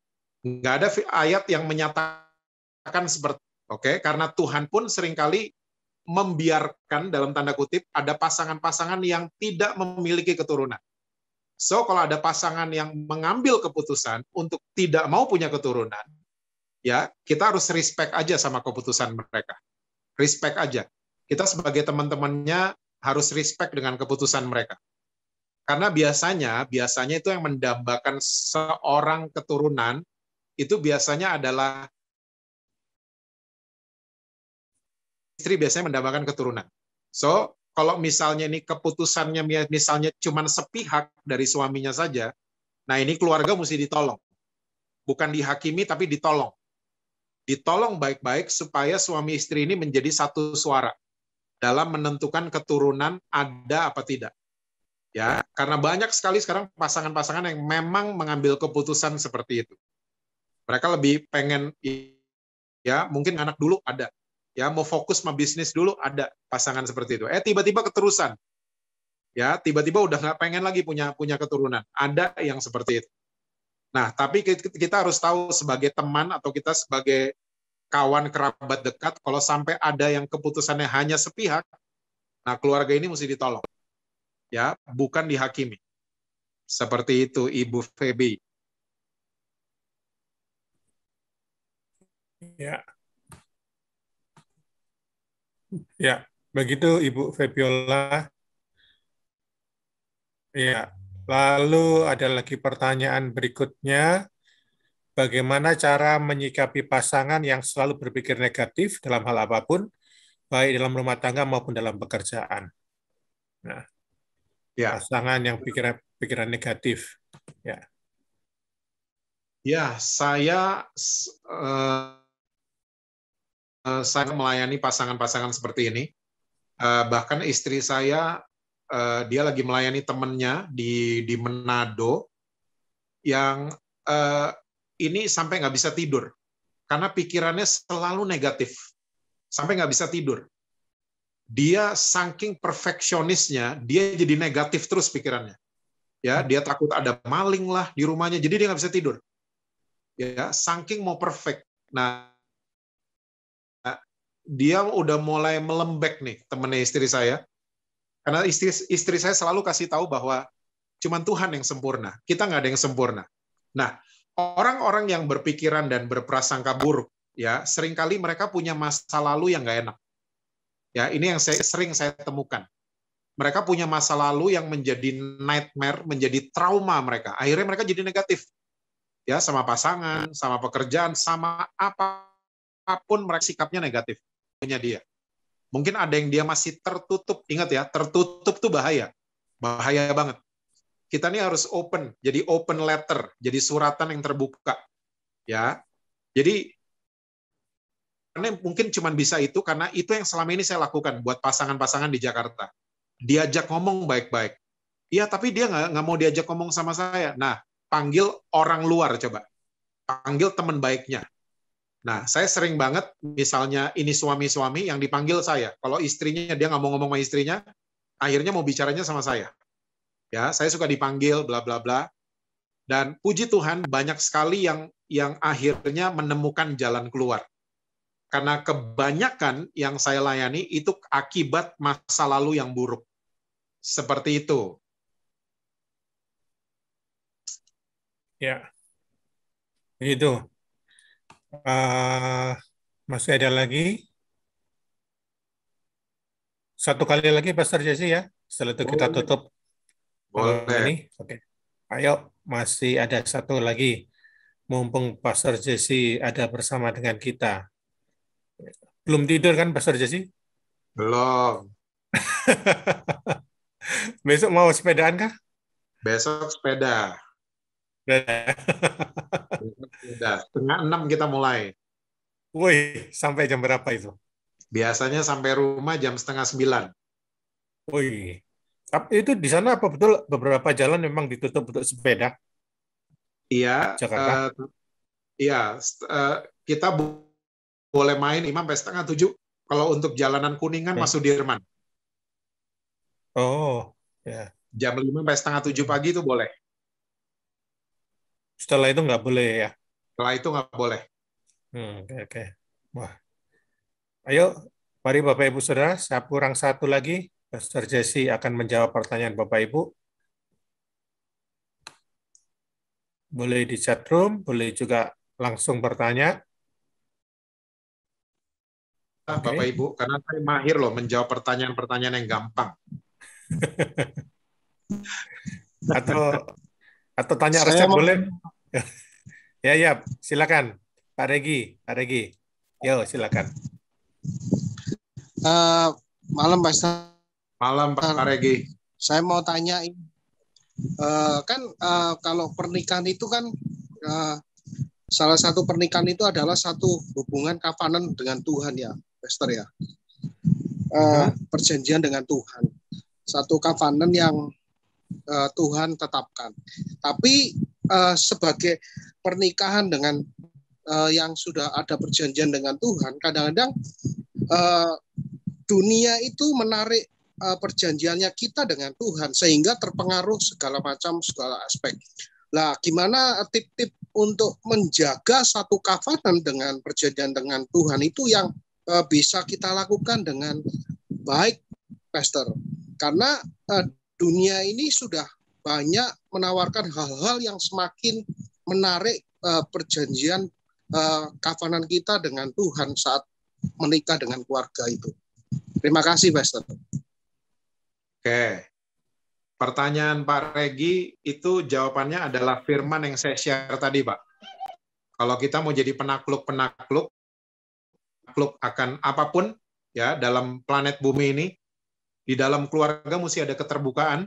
nggak ada ayat yang menyatakan seperti karena Tuhan pun seringkali membiarkan dalam tanda kutip ada pasangan-pasangan yang tidak memiliki keturunan. So kalau ada pasangan yang mengambil keputusan untuk tidak mau punya keturunan, ya kita harus respect aja sama keputusan mereka. Respect aja. Kita sebagai teman-temannya harus respect dengan keputusan mereka. Karena biasanya itu yang mendambakan seorang keturunan itu biasanya adalah istri biasanya mendambakan keturunan. So, kalau misalnya ini keputusannya misalnya cuma sepihak dari suaminya saja, nah ini keluarga mesti ditolong. Bukan dihakimi tapi ditolong. Ditolong baik-baik supaya suami istri ini menjadi satu suara dalam menentukan keturunan ada apa tidak. Ya, karena banyak sekali sekarang pasangan-pasangan yang memang mengambil keputusan seperti itu. Mereka lebih pengen ya, mungkin anak dulu ada. Ya, mau fokus sama bisnis dulu ada pasangan seperti itu. Tiba-tiba keterusan. Ya, tiba-tiba udah nggak pengen lagi punya keturunan. Ada yang seperti itu. Nah, tapi kita harus tahu sebagai teman atau kita sebagai kawan kerabat dekat, kalau sampai ada yang keputusannya hanya sepihak, nah keluarga ini mesti ditolong. Ya, bukan dihakimi. Seperti itu, Ibu Feby. ya. Ya, begitu Ibu Fabiola. Ya, lalu ada lagi pertanyaan berikutnya. Bagaimana cara menyikapi pasangan yang selalu berpikir negatif dalam hal apapun, baik dalam rumah tangga maupun dalam pekerjaan? Nah, ya. Pasangan yang pikiran negatif. Ya. Ya, saya melayani pasangan-pasangan seperti ini. Bahkan istri saya, dia lagi melayani temennya di Manado, yang ini sampai nggak bisa tidur. Karena pikirannya selalu negatif. Sampai nggak bisa tidur. Dia saking perfeksionisnya, dia jadi negatif terus pikirannya. Ya, dia takut ada maling lah di rumahnya, jadi dia nggak bisa tidur. Ya, saking mau perfect. Nah, dia udah mulai melembek nih, temennya istri saya. Karena istri saya selalu kasih tahu bahwa cuman Tuhan yang sempurna, kita nggak ada yang sempurna. Nah, orang-orang yang berpikiran dan berprasangka buruk, ya seringkali mereka punya masa lalu yang nggak enak. Ya, ini yang sering saya temukan. Mereka punya masa lalu yang menjadi nightmare, menjadi trauma mereka. Akhirnya mereka jadi negatif. Ya, sama pasangan, sama pekerjaan, sama apapun mereka sikapnya negatif. Punya dia. Mungkin ada yang dia masih tertutup. Ingat ya, tertutup tuh bahaya. Bahaya banget. Kita ini harus open, jadi open letter, jadi suratan yang terbuka. Ya. Jadi karena mungkin cuma bisa itu karena itu yang selama ini saya lakukan buat pasangan-pasangan di Jakarta. Diajak ngomong baik-baik. Iya, tapi dia nggak mau diajak ngomong sama saya. Nah, panggil orang luar coba. Panggil teman baiknya. Nah, saya sering banget, misalnya ini suami-suami yang dipanggil saya. Kalau istrinya, dia nggak mau ngomong sama istrinya, akhirnya mau bicaranya sama saya. Ya, saya suka dipanggil, bla bla bla. Dan puji Tuhan, banyak sekali yang akhirnya menemukan jalan keluar. Karena kebanyakan yang saya layani itu akibat masa lalu yang buruk. Seperti itu. Ya, itu. Masih ada lagi? Satu kali lagi, Pastor Jesse ya. Setelah itu kita tutup malam ini. Oke. Ayo, masih ada satu lagi. Mumpung Pastor Jesse ada bersama dengan kita. Belum tidur kan, Pastor Jesse? Belum. Besok mau sepedaan kah? Besok sepeda. Udah, 5:30 kita mulai. Woi, sampai jam berapa itu? Biasanya sampai rumah jam 8:30. Woi, tapi itu di sana apa betul beberapa jalan memang ditutup untuk sepeda? Iya, Jakarta. Kita boleh main 5 sampai 6:30. Kalau untuk jalanan Kuningan, Mas Sudirman. Oh, ya. Jam 5 sampai 6:30 pagi itu boleh. Setelah itu nggak boleh ya? Setelah itu nggak boleh. Oke. Wah. Ayo, mari Bapak Ibu Saudara, saya kurang satu lagi. Pastor Jesse akan menjawab pertanyaan Bapak Ibu. Boleh di chat room, boleh juga langsung bertanya. Bapak Ibu, karena saya mahir loh menjawab pertanyaan-pertanyaan yang gampang. atau tanya resep boleh? Ya, silakan. Pak Regi. Yo, silakan. Malam, Pastor. Malam, Pak Regi. Saya mau tanya, kalau pernikahan itu kan salah satu pernikahan itu adalah satu hubungan covenant dengan Tuhan ya, Pastor ya. Perjanjian dengan Tuhan. Satu covenant yang Tuhan tetapkan. Tapi sebagai pernikahan dengan yang sudah ada perjanjian dengan Tuhan, kadang-kadang dunia itu menarik perjanjiannya kita dengan Tuhan sehingga terpengaruh segala aspek. Nah, gimana tip-tip untuk menjaga satu covenant dengan perjanjian dengan Tuhan itu yang bisa kita lakukan dengan baik, Pastor? Karena dunia ini sudah banyak menawarkan hal-hal yang semakin menarik perjanjian covenant kita dengan Tuhan saat menikah dengan keluarga itu. Terima kasih, Pastor. Oke. Pertanyaan Pak Regi itu jawabannya adalah firman yang saya share tadi, Pak. Kalau kita mau jadi penakluk akan apapun ya dalam planet bumi ini, di dalam keluarga mesti ada keterbukaan.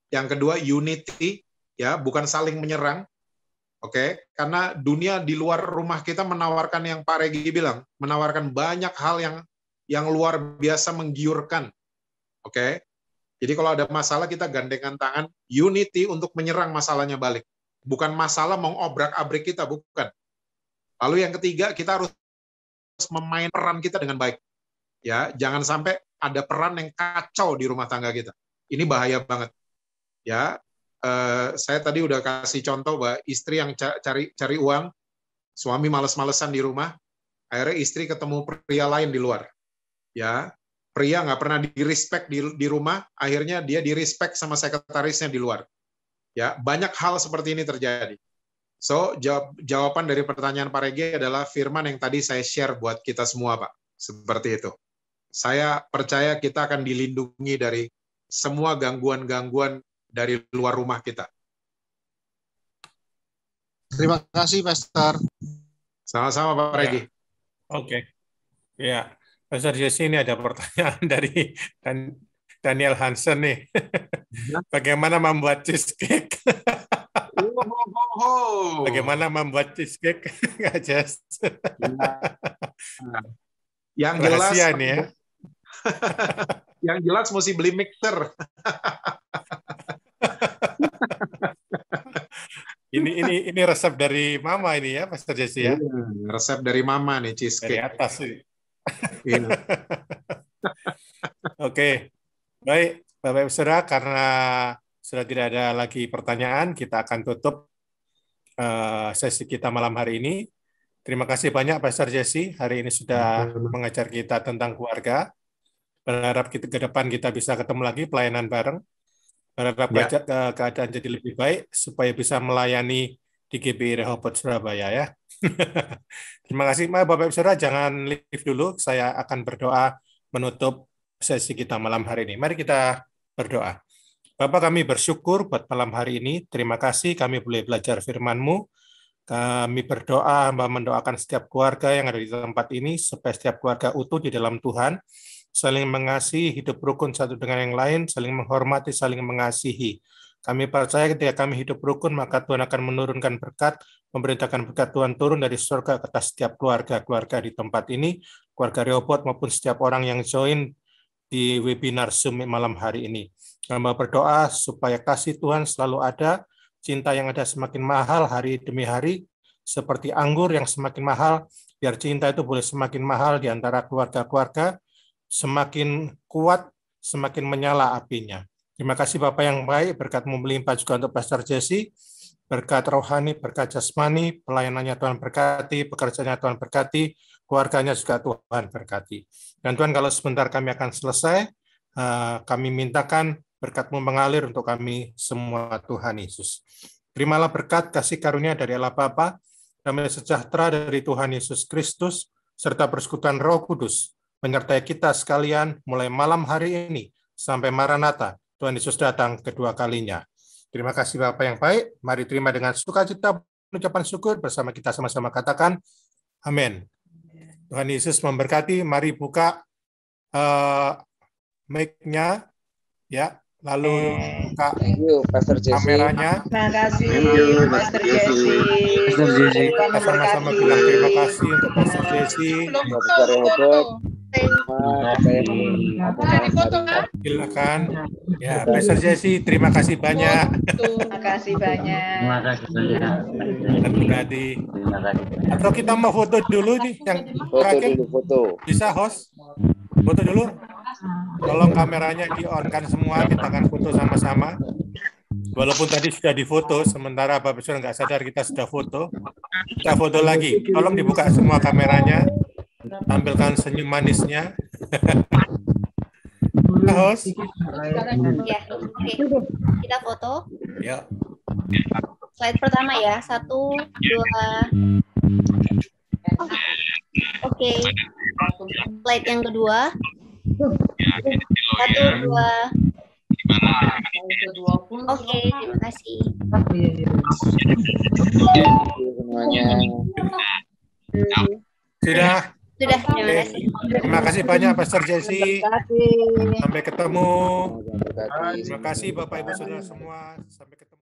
Yang kedua, unity, ya, bukan saling menyerang. Oke, karena dunia di luar rumah kita menawarkan yang Pak Regi bilang, menawarkan banyak hal yang luar biasa menggiurkan. Oke. Jadi kalau ada masalah kita gandengan tangan unity untuk menyerang masalahnya balik. Bukan masalah mengobrak-abrik kita, bukan. Lalu yang ketiga, kita harus memainkan peran kita dengan baik. Ya, jangan sampai ada peran yang kacau di rumah tangga kita. Ini bahaya banget. Ya, saya tadi udah kasih contoh bahwa istri yang cari uang, suami males-malesan di rumah, akhirnya istri ketemu pria lain di luar. Ya, pria nggak pernah di-respect di rumah, akhirnya dia di-respect sama sekretarisnya di luar. Ya, banyak hal seperti ini terjadi. So, jawaban dari pertanyaan Pak Regi adalah firman yang tadi saya share buat kita semua, Pak. Seperti itu. Saya percaya kita akan dilindungi dari semua gangguan-gangguan dari luar rumah kita. Terima kasih, Pastor. Sama-sama, Pak Regi. Oke. Ya, Pastor Jesse, ini ada pertanyaan dari Daniel Hansen nih. Bagaimana membuat cheesecake? Bagaimana membuat cheesecake? Nggak jelas. Yang jelas, nih ya. Yang jelas mesti beli mixer. Ini resep dari Mama ini ya, Pastor Jesse ya. Resep dari Mama nih cheesecake. Dari atas sih. Oke, baik Bapak Ibu Saudara, karena sudah tidak ada lagi pertanyaan, kita akan tutup sesi kita malam hari ini. Terima kasih banyak Pastor Jesse, hari ini sudah mengajar kita tentang keluarga. Berharap ke depan kita bisa ketemu lagi pelayanan bareng. Berharap keadaan jadi lebih baik supaya bisa melayani di GBI Rehoboth Surabaya ya. Terima kasih Bapak Ibu Saudara, jangan leave dulu. Saya akan berdoa menutup sesi kita malam hari ini. Mari kita berdoa. Bapak, kami bersyukur buat malam hari ini. Terima kasih kami boleh belajar firman-Mu. Kami berdoa, mendoakan setiap keluarga yang ada di tempat ini, supaya setiap keluarga utuh di dalam Tuhan, saling mengasihi, hidup rukun satu dengan yang lain, saling menghormati, saling mengasihi. Kami percaya ketika kami hidup rukun, maka Tuhan akan menurunkan berkat, memerintahkan berkat Tuhan turun dari surga ke atas setiap keluarga di tempat ini, keluarga Rehoboth maupun setiap orang yang join di webinar Zoom malam hari ini. Kami berdoa supaya kasih Tuhan selalu ada, cinta yang ada semakin mahal hari demi hari, seperti anggur yang semakin mahal, biar cinta itu boleh semakin mahal di antara keluarga-keluarga, semakin kuat, semakin menyala apinya. Terima kasih Bapak yang baik, berkat-Mu melimpah juga untuk Pastor Jesse, berkat rohani, berkat jasmani, pelayanannya Tuhan berkati, pekerjaannya Tuhan berkati, keluarganya juga Tuhan berkati. Dan Tuhan, kalau sebentar kami akan selesai, kami mintakan berkat-Mu mengalir untuk kami semua Tuhan Yesus. Terimalah berkat kasih karunia dari Allah Bapa, damai sejahtera dari Tuhan Yesus Kristus, serta persekutuan Roh Kudus, menyertai kita sekalian mulai malam hari ini sampai Maranatha, Tuhan Yesus datang kedua kalinya. Terima kasih Bapak yang baik, mari terima dengan sukacita ucapan syukur bersama kita sama-sama katakan, amin. Tuhan Yesus memberkati, mari buka mic-nya, ya. Lalu buka kameranya. Terima kasih Pastor Jesse. Kita sama-sama bilang terima kasih untuk Pastor Jesse. Silakan. Ya, Pastor Jesse, terima kasih banyak. Terima kasih banyak. Terima kasih banyak. Dan Budi. Atau kita mau foto dulu nih yang terakhir. Bisa host? Foto dulu. Tolong kameranya di-on-kan semua, kita akan foto sama-sama. Walaupun tadi sudah difoto, sementara Bapak Saudara nggak sadar kita sudah foto. Kita foto lagi. Tolong dibuka semua kameranya. Tampilkan senyum manisnya. Host. Ya, oke. Kita foto. Ya. Slide pertama ya. 1, 2. Oke. Slide yang kedua. 1, 2. Oke, terima kasih. Semuanya. Sudah. Sudah, terima kasih. Terima kasih banyak Pastor Jesse. Sampai ketemu. Terima kasih Bapak Ibu Saudara semua. Sampai ketemu.